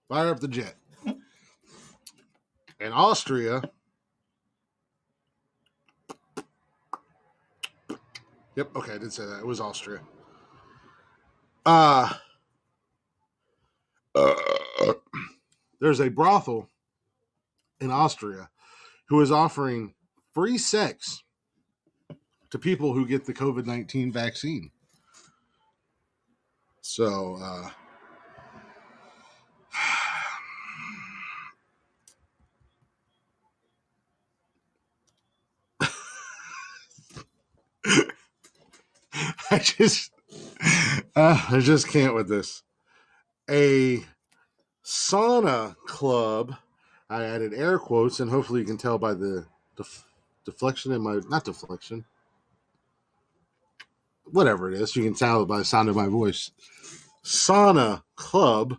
Fire up the jet. In Austria, yep, okay, I did say that. It was Austria. There's a brothel in Austria who is offering free sex to people who get the COVID-19 vaccine. So, I just can't with this. A sauna club, I added air quotes, and hopefully you can tell by the deflection in my, not deflection, whatever it is, you can tell by the sound of my voice. Sauna club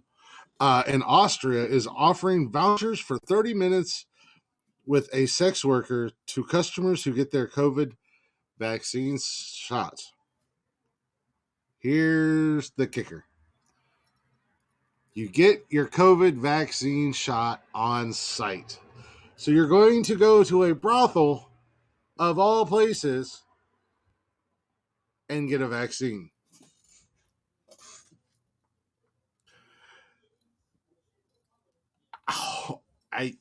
in Austria is offering vouchers for 30 minutes with a sex worker to customers who get their COVID vaccine shots. Here's the kicker. You get your COVID vaccine shot on site. So you're going to go to a brothel of all places and get a vaccine. Oh, at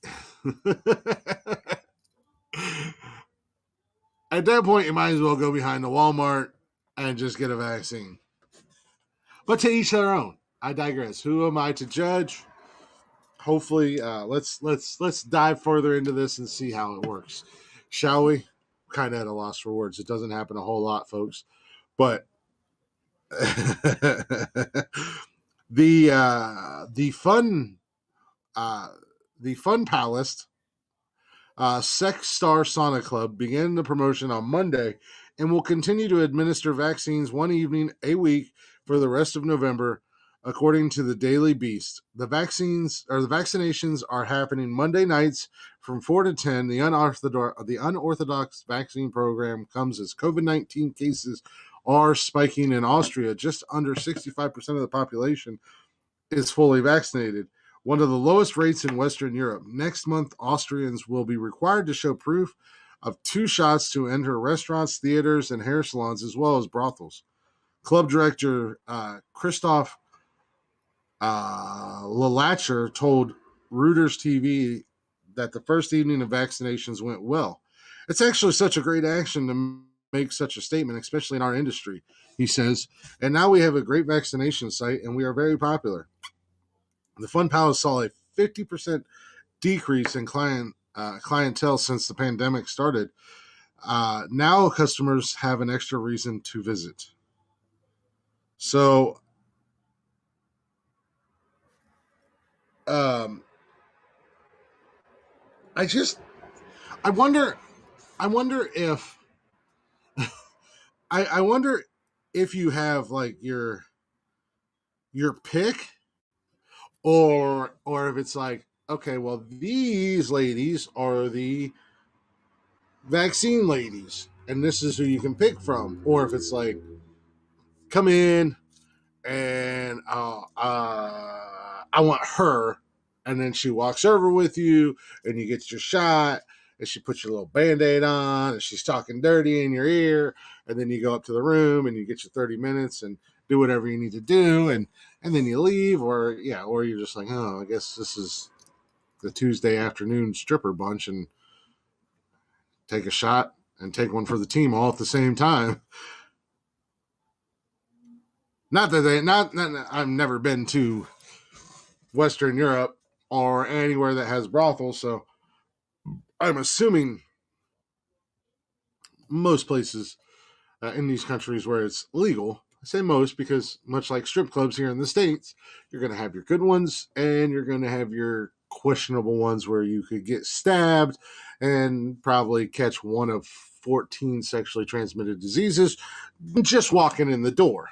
that point, you might as well go behind the Walmart and just get a vaccine. But to each their own. I digress. Who am I to judge? Hopefully, let's dive further into this and see how it works, shall we? Kind of at a loss for words. It doesn't happen a whole lot, folks, but the Fun Palace Sex Star Sauna Club began the promotion on Monday and will continue to administer vaccines one evening a week for the rest of November, according to the Daily Beast. The vaccinations are happening Monday nights from 4 to 10. The unorthodox vaccine program comes as COVID-19 cases are spiking in Austria. Just under 65% of the population is fully vaccinated, one of the lowest rates in Western Europe. Next month, Austrians will be required to show proof of 2 shots to enter restaurants, theaters, and hair salons, as well as brothels. Club director Christoph Lalacher told Reuters TV that the first evening of vaccinations went well. It's actually such a great action to make such a statement, especially in our industry, he says. And now we have a great vaccination site, and we are very popular. The Fun Palace saw a 50% decrease in clientele since the pandemic started. Now customers have an extra reason to visit. So, I wonder if I wonder if you have like your pick, or if it's like, okay, well, these ladies are the vaccine ladies, and this is who you can pick from, or if it's like, come in and I want her, and then she walks over with you, and you get your shot, and she puts your little Band-Aid on, and she's talking dirty in your ear, and then you go up to the room, and you get your 30 minutes, and do whatever you need to do, and then you leave, or you're just like, oh, I guess this is the Tuesday afternoon stripper bunch, and take a shot and take one for the team all at the same time. Not that I've never been to Western Europe or anywhere that has brothels, so I'm assuming most places in these countries where it's legal. I say most because, much like strip clubs here in the States, you're going to have your good ones and you're going to have your questionable ones where you could get stabbed and probably catch one of 14 sexually transmitted diseases just walking in the door.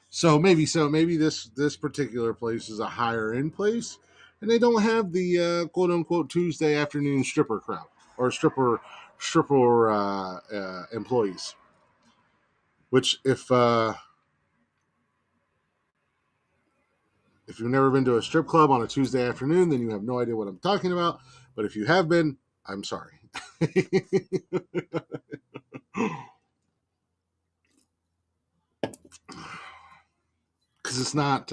So maybe this particular place is a higher end place, and they don't have the quote unquote Tuesday afternoon stripper crowd or stripper employees. Which if you've never been to a strip club on a Tuesday afternoon, then you have no idea what I'm talking about. But if you have been, I'm sorry. Because it's not.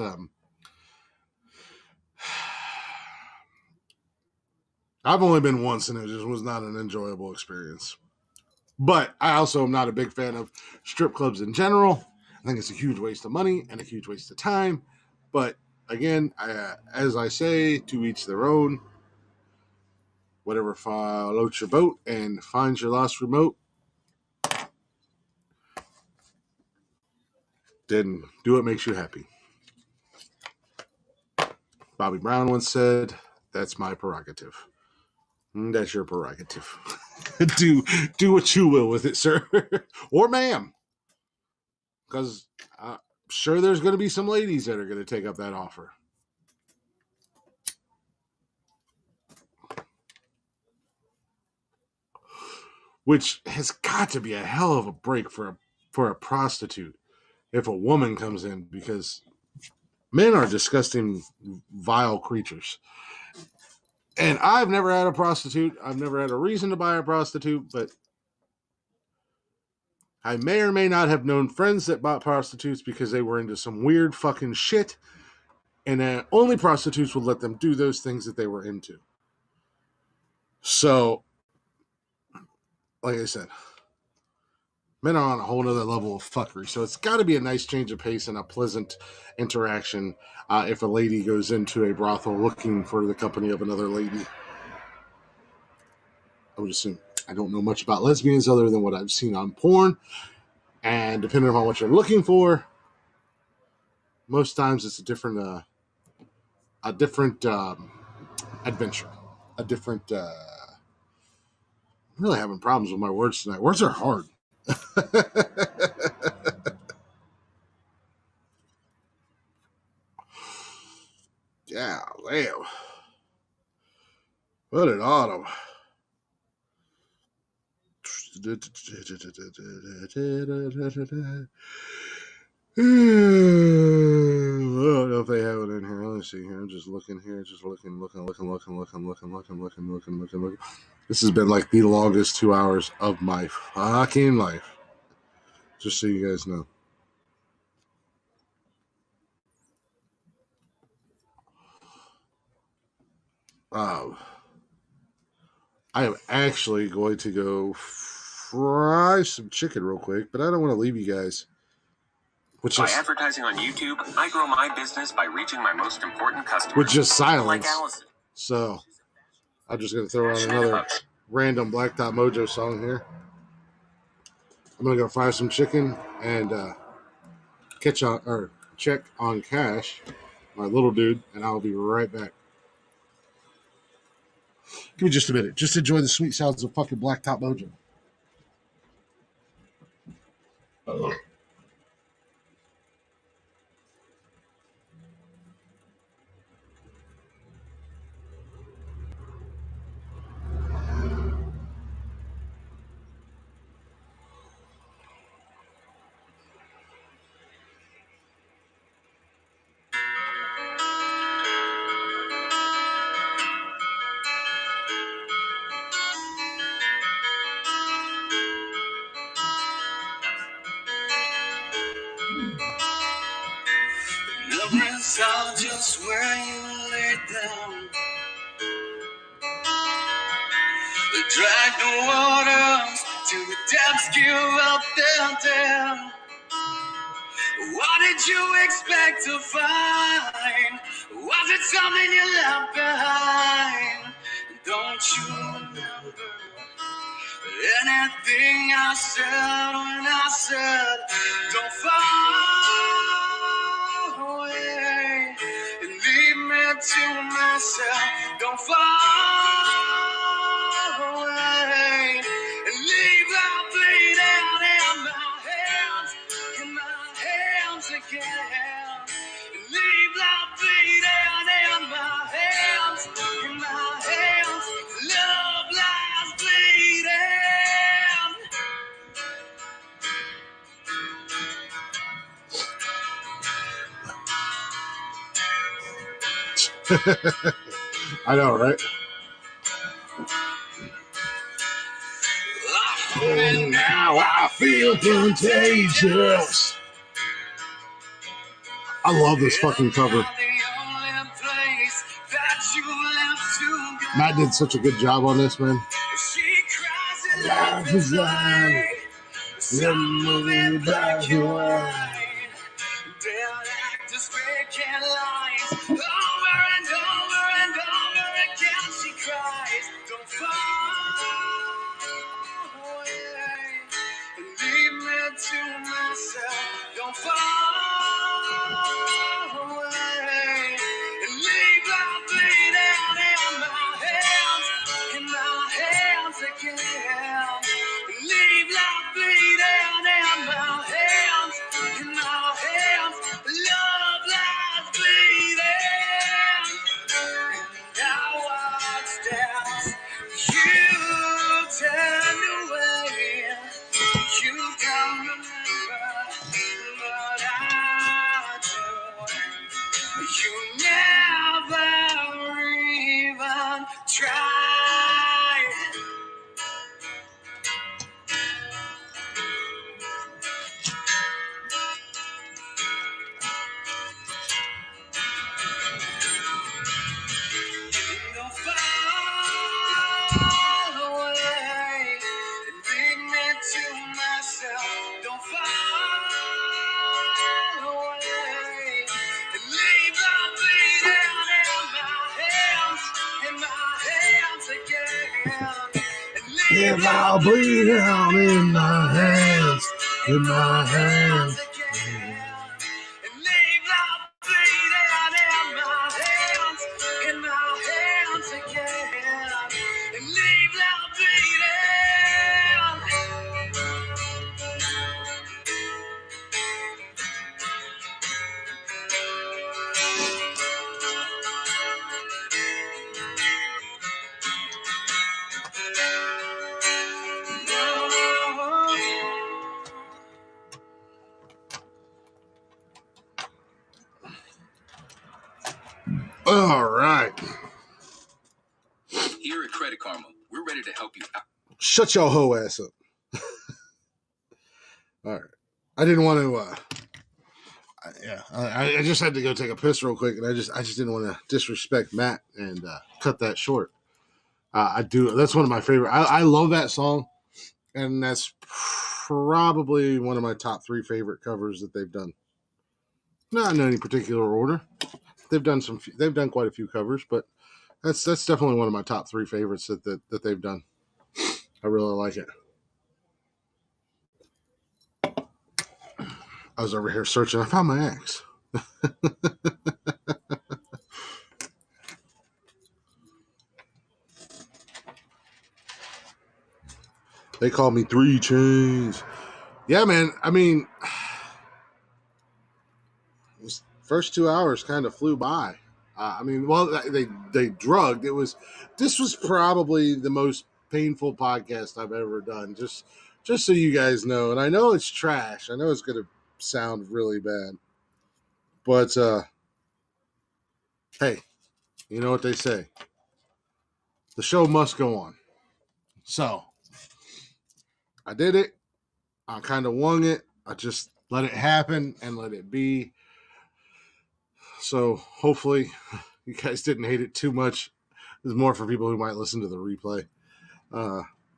I've only been once, and it just was not an enjoyable experience. But I also am not a big fan of strip clubs in general. I think it's a huge waste of money and a huge waste of time. But again, as I say, to each their own. Whatever floats your boat and finds your lost remote, then do what makes you happy. Bobby Brown once said, "That's my prerogative." That's your prerogative. do what you will with it, sir or ma'am, because I'm sure there's going to be some ladies that are going to take up that offer. Which has got to be a hell of a break for a prostitute if a woman comes in, because men are disgusting, vile creatures. And I've never had a prostitute. I've never had a reason to buy a prostitute, but I may or may not have known friends that bought prostitutes because they were into some weird fucking shit, and only prostitutes would let them do those things that they were into. So, like I said, men are on a whole other level of fuckery. So it's got to be a nice change of pace and a pleasant interaction if a lady goes into a brothel looking for the company of another lady. I would assume. I don't know much about lesbians other than what I've seen on porn. And depending on what you're looking for, most times it's a different adventure. A different... I'm really having problems with my words tonight. Words are hard. Yeah, damn. What an autumn. I don't know if they have it in here. Let me see here. I'm just looking here. Just looking. This has been like the longest 2 hours of my fucking life. Just so you guys know. I am actually going to go fry some chicken real quick, but I don't want to leave you guys. By advertising on YouTube, I grow my business by reaching my most important customers. With just silence. Like Allison. So, I'm just going to throw on another random Blacktop Mojo song here. I'm going to go fry some chicken and check on Cash, my little dude, and I'll be right back. Give me just a minute. Just enjoy the sweet sounds of fucking Blacktop Mojo. Never saw just where you lay down. Drag the waters to the depths, give up down, down. What did you expect to find? Was it something you left behind? Don't you remember Anything I said when I said, don't fall away and leave me to myself. Don't fall away and leave that bleeding in my hands again. And leave that bleeding in my hands. Love lies bleeding. I know, right? And now I feel contagious. I love this fucking cover. Matt did such a good job on this, man. Life is like a movie about your life. Dead actors breaking lines over and over and over again. She cries, don't fall away and leave me to myself. Don't fall away and leave that bleeding in my hands again. And leave that bleeding in my hands. Love lies bleeding. Now what's down? You turn away. You don't remember, but I do. You never even tried. Don't fall away and leave me to myself. Don't fall away and leave the bleeding in my hands again. And leave If I'll bleed out in my hands again. And leave the bleeding in my hands again. And leave the All right. Here at Credit Karma, we're ready to help you out. Shut your hoe ass up. All right. I didn't want to. I just had to go take a piss real quick, and I just didn't want to disrespect Matt and cut that short. I do. That's one of my favorite. I love that song, and that's probably one of my top 3 favorite covers that they've done. Not in any particular order. They've done quite a few covers, but that's definitely one of my top 3 favorites that they've done. I really like it. I was over here searching. I found my axe. They call me 3 Chains. Yeah, man. I mean, those first 2 hours kind of flew by. They drugged. This was probably the most painful podcast I've ever done. Just so you guys know, and I know it's trash. I know it's going to sound really bad, but hey, you know what they say? The show must go on. So I did it. I kind of wung it. I just let it happen and let it be. So hopefully you guys didn't hate it too much. There's more for people who might listen to the replay.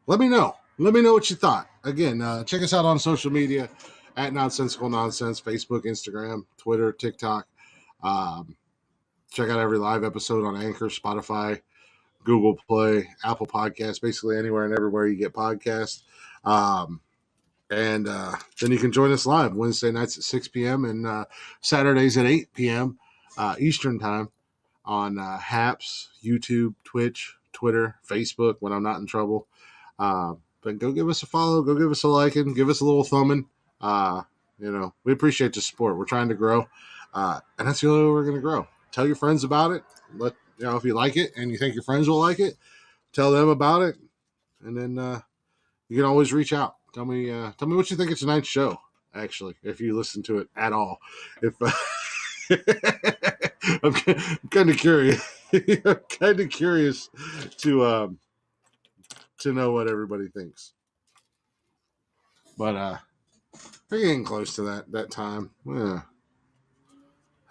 Let me know. Let me know what you thought. Again, check us out on social media at Nonsensical Nonsense, Facebook, Instagram, Twitter, TikTok. Check out every live episode on Anchor, Spotify, Google Play, Apple Podcasts, basically anywhere and everywhere you get podcasts. And then you can join us live Wednesday nights at 6 p.m. and Saturdays at 8 p.m. Eastern time on Haps, YouTube, Twitch, Twitter, Facebook when I'm not in trouble. But go give us a follow, go give us a like, and give us a little thumbing. We appreciate the support. We're trying to grow, and that's the only way we're going to grow. Tell your friends about it. If you like it and you think your friends will like it, tell them about it, and then you can always reach out. Tell me what you think of tonight's show. Actually, if you listen to it at all, if I'm kind of curious, I'm kind of curious to know what everybody thinks. But we're getting close to that time. Yeah.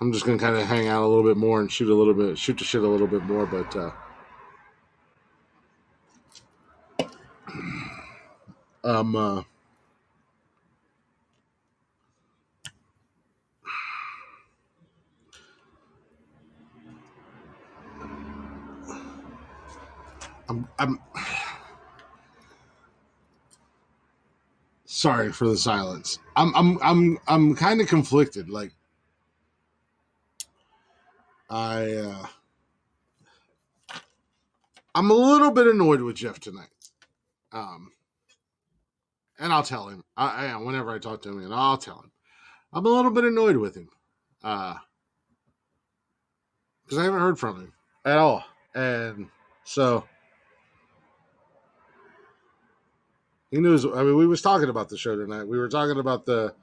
I'm just gonna kind of hang out a little bit more and shoot the shit a little bit more, but I'm sorry for the silence. I'm kind of conflicted. Like I'm a little bit annoyed with Jeff tonight. And I'll tell him. Whenever I talk to him, and I'll tell him. I'm a little bit annoyed with him. Because I haven't heard from him at all. And so he knows. I mean, we was talking about the show tonight. We were talking about the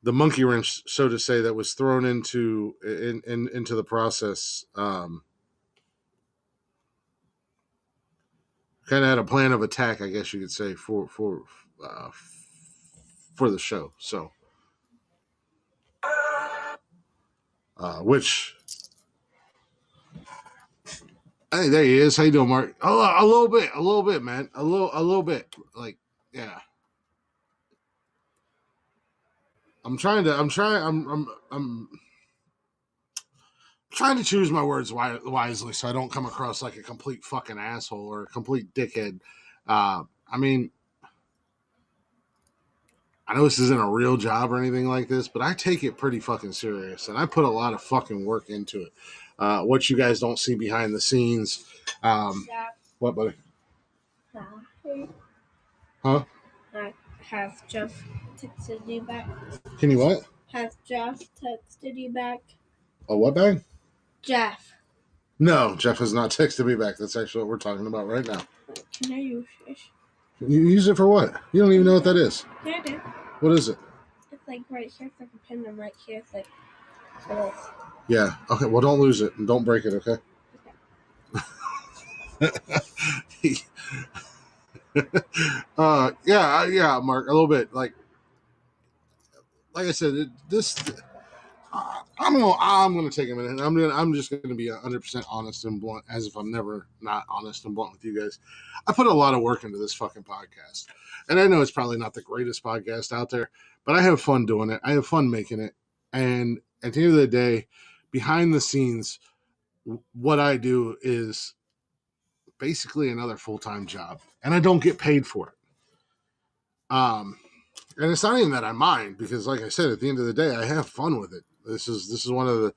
monkey wrench, so to say, that was thrown into the process. Kind of had a plan of attack, I guess you could say, for the show. So, which, hey, there he is. How you doing, Mark? Oh, a little bit, man. A little bit. Like, yeah. I'm trying to choose my words wisely so I don't come across like a complete fucking asshole or a complete dickhead. I mean, I know this isn't a real job or anything like this, but I take it pretty fucking serious, and I put a lot of fucking work into it. What you guys don't see behind the scenes. What, buddy? Huh? Has Jeff texted you back? Can you what? Has Jeff texted you back? A what bag? Jeff. No, Jeff has not texted me back. That's actually what we're talking about right now. Can I use it? You use it for what? You don't even know what that is. Yeah, I do. What is it? It's like right here. It's like a pin, and right here it's like this. Yeah. Okay. Well, don't lose it and don't break it. Okay. Yeah, Mark. A little bit. Like I said, I'm gonna take a minute. I'm just gonna be 100% honest and blunt, as if I'm never not honest and blunt with you guys. I put a lot of work into this fucking podcast, and I know it's probably not the greatest podcast out there, but I have fun doing it. I have fun making it, and at the end of the day, behind the scenes, what I do is basically another full-time job, and I don't get paid for it. And it's not even that I mind, because, like I said, at the end of the day, I have fun with it. This is one of the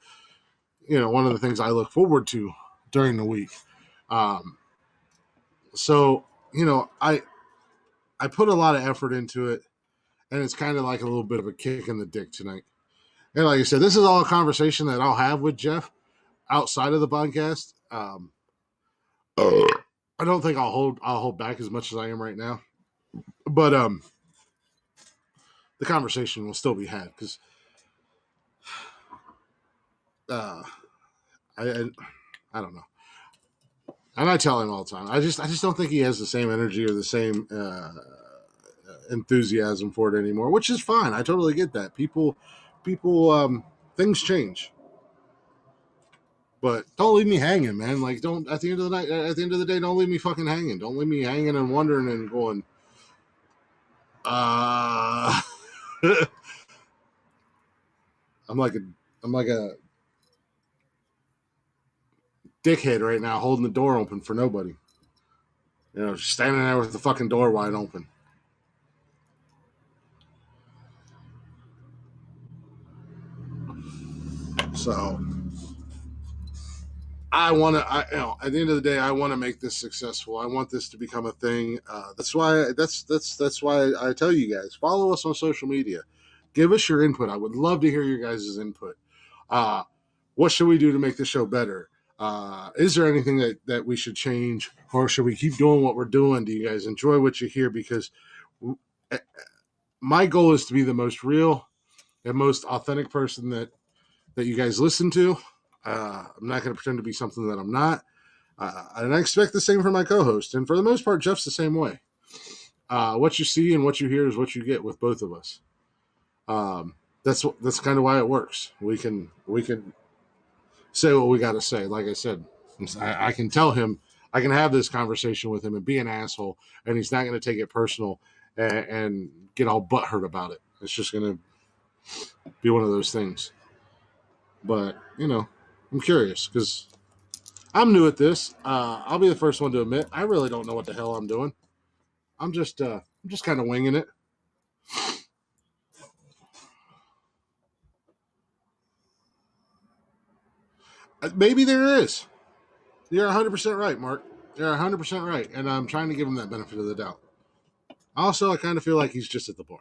things I look forward to during the week. So I put a lot of effort into it, and it's kind of like a little bit of a kick in the dick tonight. And like I said, this is all a conversation that I'll have with Jeff outside of the podcast. I don't think I'll hold back as much as I am right now, but the conversation will still be had, because I don't know, and I tell him all the time. I just don't think he has the same energy or the same enthusiasm for it anymore, which is fine. I totally get that. People, things change. But don't leave me hanging, man. Like, don't, at the end of the day, don't leave me fucking hanging. Don't leave me hanging and wondering and going, I'm like a dickhead right now holding the door open for nobody. You know, just standing there with the fucking door wide open. So I want to, at the end of the day, I want to make this successful. I want this to become a thing. That's why I tell you guys, follow us on social media. Give us your input. I would love to hear your guys' input. Uh, what should we do to make the show better? Is there anything that we should change, or should we keep doing what we're doing? Do you guys enjoy what you hear? Because my goal is to be the most real and most authentic person that you guys listen to. I'm not going to pretend to be something that I'm not. And I expect the same from my co-host. And for the most part, Jeff's the same way. What you see and what you hear is what you get with both of us. That's kind of why it works. We can say what we got to say. Like I said, I can tell him, I can have this conversation with him and be an asshole, and he's not going to take it personal and get all butthurt about it. It's just going to be one of those things. But, I'm curious because I'm new at this. I'll be the first one to admit I really don't know what the hell I'm doing. I'm just kind of winging it. Maybe there is. You're 100% right, Mark. You're 100% right, and I'm trying to give him that benefit of the doubt. Also, I kind of feel like he's just at the bar,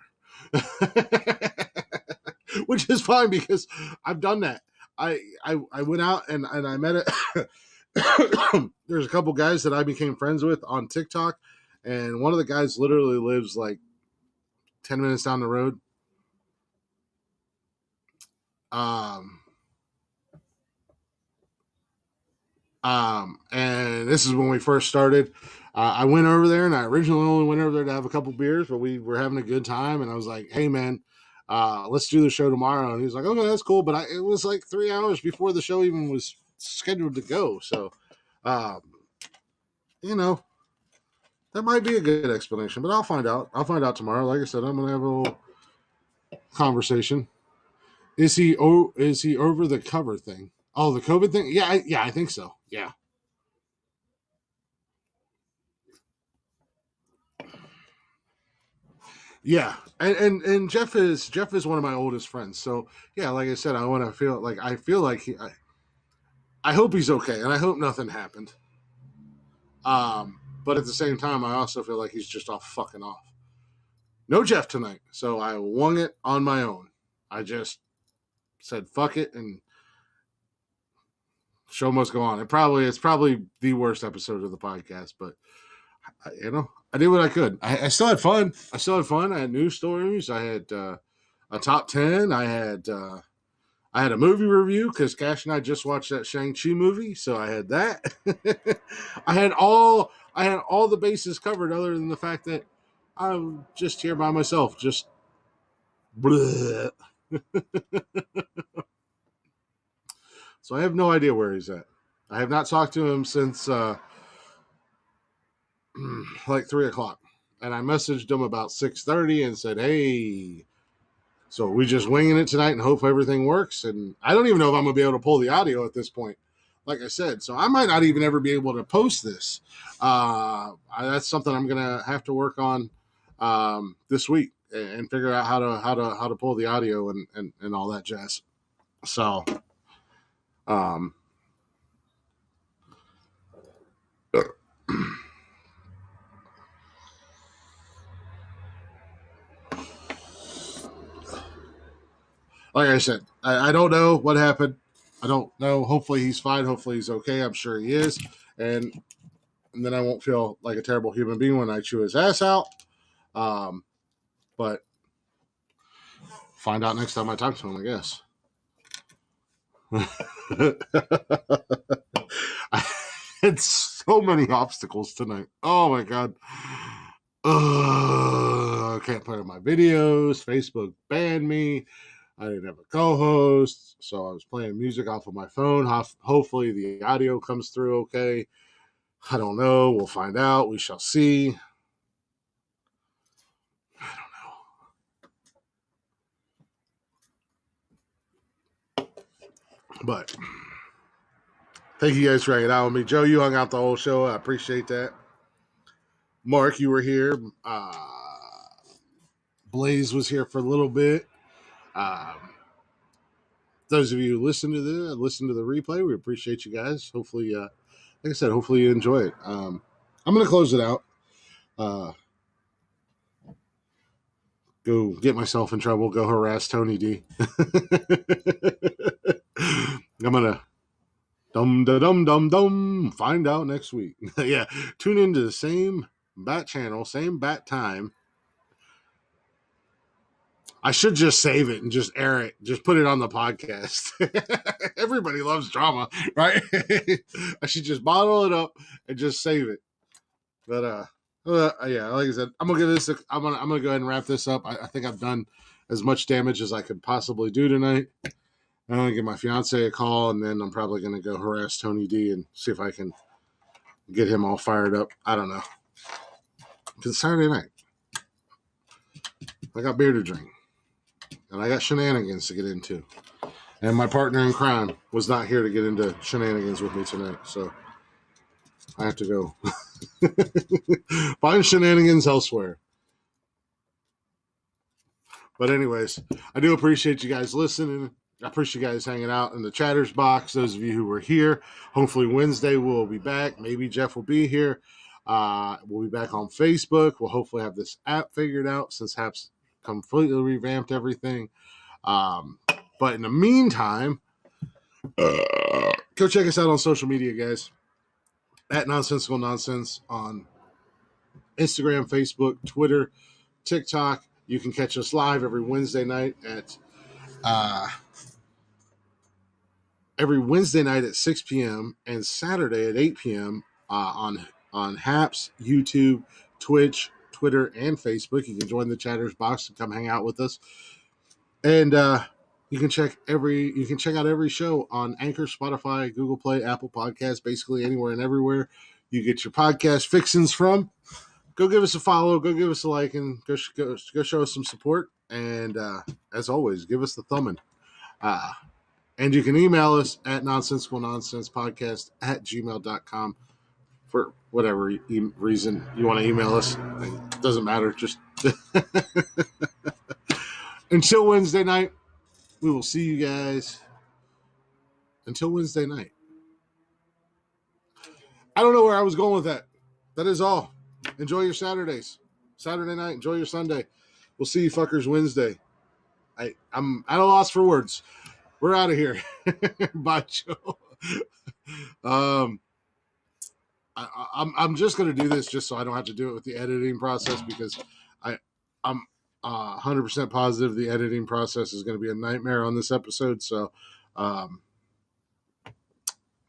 which is fine because I've done that. I went out and I met it. There's a couple guys that I became friends with on TikTok, and one of the guys literally lives like 10 minutes down the road. And this is when we first started. I went over there, and I originally only went over there to have a couple beers, but we were having a good time. And I was like, "Hey, man, let's do the show tomorrow." And he was like, "Okay, that's cool." But it was like 3 hours before the show even was scheduled to go. So, um, that might be a good explanation. But I'll find out. I'll find out tomorrow. Like I said, I'm gonna have a little conversation. Is he over the cover thing? Oh, the COVID thing? Yeah, I think so. Yeah. Yeah, and Jeff is one of my oldest friends. So yeah, like I said, I feel like I hope he's okay, and I hope nothing happened. But at the same time, I also feel like he's just all fucking off. No Jeff tonight, so I wung it on my own. I just said fuck it and show must go on. It's probably the worst episode of the podcast, but I did what I could. I still had fun. I had news stories. I had a top 10. I had a movie review because Cash and I just watched that Shang-Chi movie, so I had that. I had all the bases covered, other than the fact that I'm just here by myself, just bleh. So I have no idea where he's at. I have not talked to him since like 3 o'clock, and I messaged him about 6:30 and said, "Hey." So we just winging it tonight and hope everything works. And I don't even know if I'm gonna be able to pull the audio at this point. Like I said, so I might not even ever be able to post this. That's something I'm gonna have to work on this week and figure out how to pull the audio and all that jazz. So, um, like I said, I don't know what happened. I don't know. Hopefully he's fine. Hopefully he's okay. I'm sure he is. And then I won't feel like a terrible human being when I chew his ass out. But find out next time I talk to him, I guess. I had so many obstacles tonight. Oh my god. I can't put in my videos. Facebook banned me. I didn't have a co-host, so I was playing music off of my phone. Hopefully the audio comes through okay. I don't know. We'll find out. We shall see. I don't know. But Thank you guys for hanging out with me. Joe, you hung out the whole show. I appreciate that. Mark, you were here. Blaze was here for a little bit. Those of you who listen to the replay, we appreciate you guys. Hopefully, like I said, hopefully you enjoy it. I'm going to close it out. Go get myself in trouble. Go harass Tony D. I'm going to find out next week. Yeah, tune into the same bat channel, same bat time. I should just save it and just air it. Just put it on the podcast. Everybody loves drama, right? I should just bottle it up and just save it. But yeah, like I said, I'm gonna give this. I'm gonna go ahead and wrap this up. I think I've done as much damage as I could possibly do tonight. I'm gonna give my fiance a call, and then I'm probably gonna go harass Tony D and see if I can get him all fired up. I don't know. It's Saturday night. I got beer to drink, and I got shenanigans to get into. And my partner in crime was not here to get into shenanigans with me tonight, so I have to go find shenanigans elsewhere. But anyways, I do appreciate you guys listening. I appreciate you guys hanging out in the chatters box. Those of you who were here, hopefully Wednesday we'll be back. Maybe Jeff will be here. We'll be back on Facebook. We'll hopefully have this app figured out since Hap's completely revamped everything. But in the meantime, go check us out on social media, guys. At Nonsensical Nonsense on Instagram, Facebook, Twitter, TikTok. You can catch us live every Wednesday night at 6 p.m. and Saturday at 8 p.m. On Haps, YouTube, Twitch, Twitter, and Facebook. You can join the chatters box and come hang out with us. And you can check out every show on Anchor, Spotify, Google Play, Apple Podcasts, basically anywhere and everywhere you get your podcast fixins from. Go give us a follow, go give us a like, and go show us some support. And as always, give us the thumbing. And you can email us at nonsensicalnonsenspodcast@gmail.com for whatever reason you want to email us. It doesn't matter. Just until Wednesday night, we will see you guys. Until Wednesday night. I don't know where I was going with that. That is all. Enjoy your Saturdays. Saturday night. Enjoy your Sunday. We'll see you fuckers Wednesday. I'm at a loss for words. We're out of here. Bye, Joe. I'm just going to do this just so I don't have to do it with the editing process because I'm 100% positive the editing process is going to be a nightmare on this episode. So I'm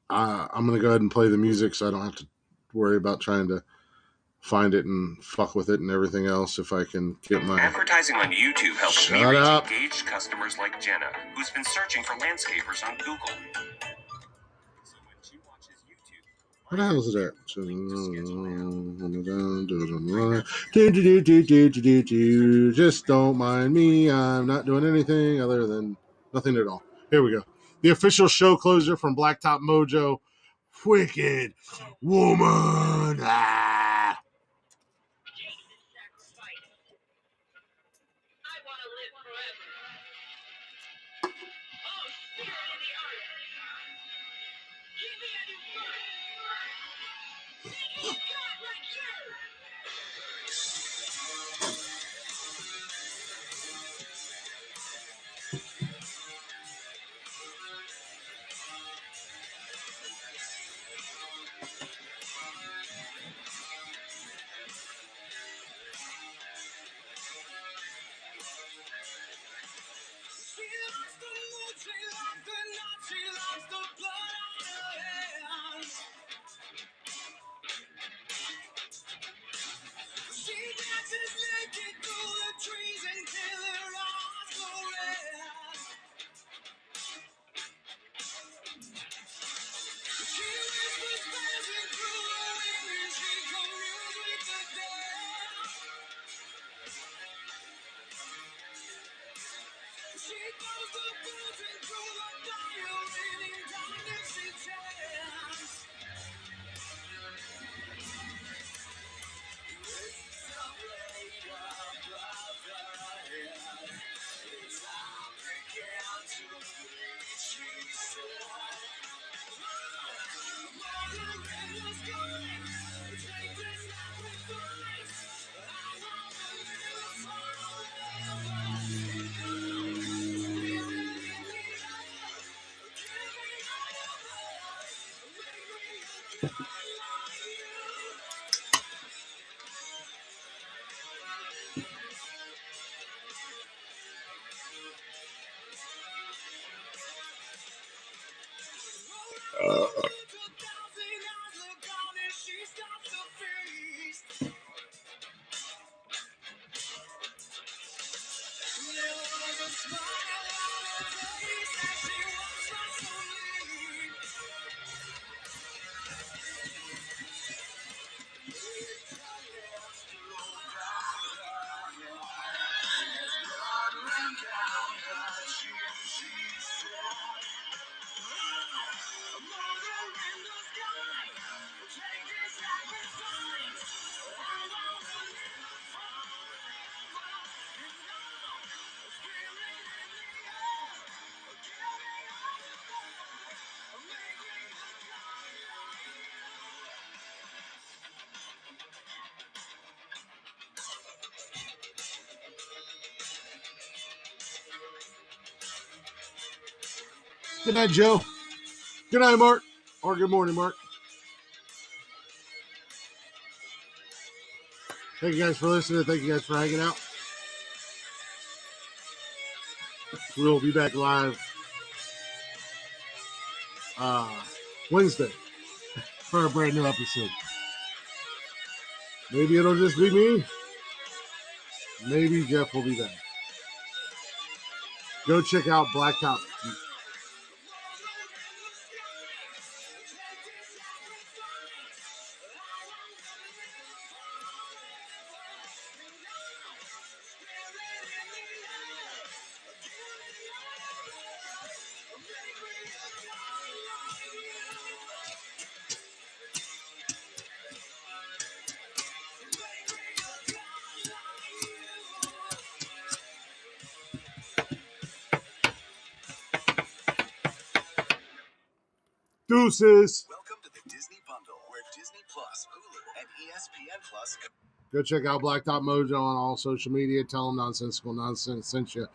going to go ahead and play the music so I don't have to worry about trying to find it and fuck with it and everything else if I can get my... Advertising on YouTube helps Shut me reach up. engaged customers like Jenna, who's been searching for landscapers on Google. So when she watches YouTube, What the hell is that? Just don't mind me. I'm not doing anything other than nothing at all. Here we go. The official show closer from Blacktop Mojo. Wicked Woman. Ah. Good night, Joe. Good night, Mark. Or good morning, Mark. Thank you guys for listening. Thank you guys for hanging out. We'll be back live Wednesday for a brand new episode. Maybe it'll just be me. Maybe Jeff will be there. Go check out Blacktop. Deuces. Welcome to the Disney Bundle, where Disney Plus, Hulu, and ESPN Plus. Go check out Blacktop Mojo on all social media. Tell them Nonsensical Nonsense sent you.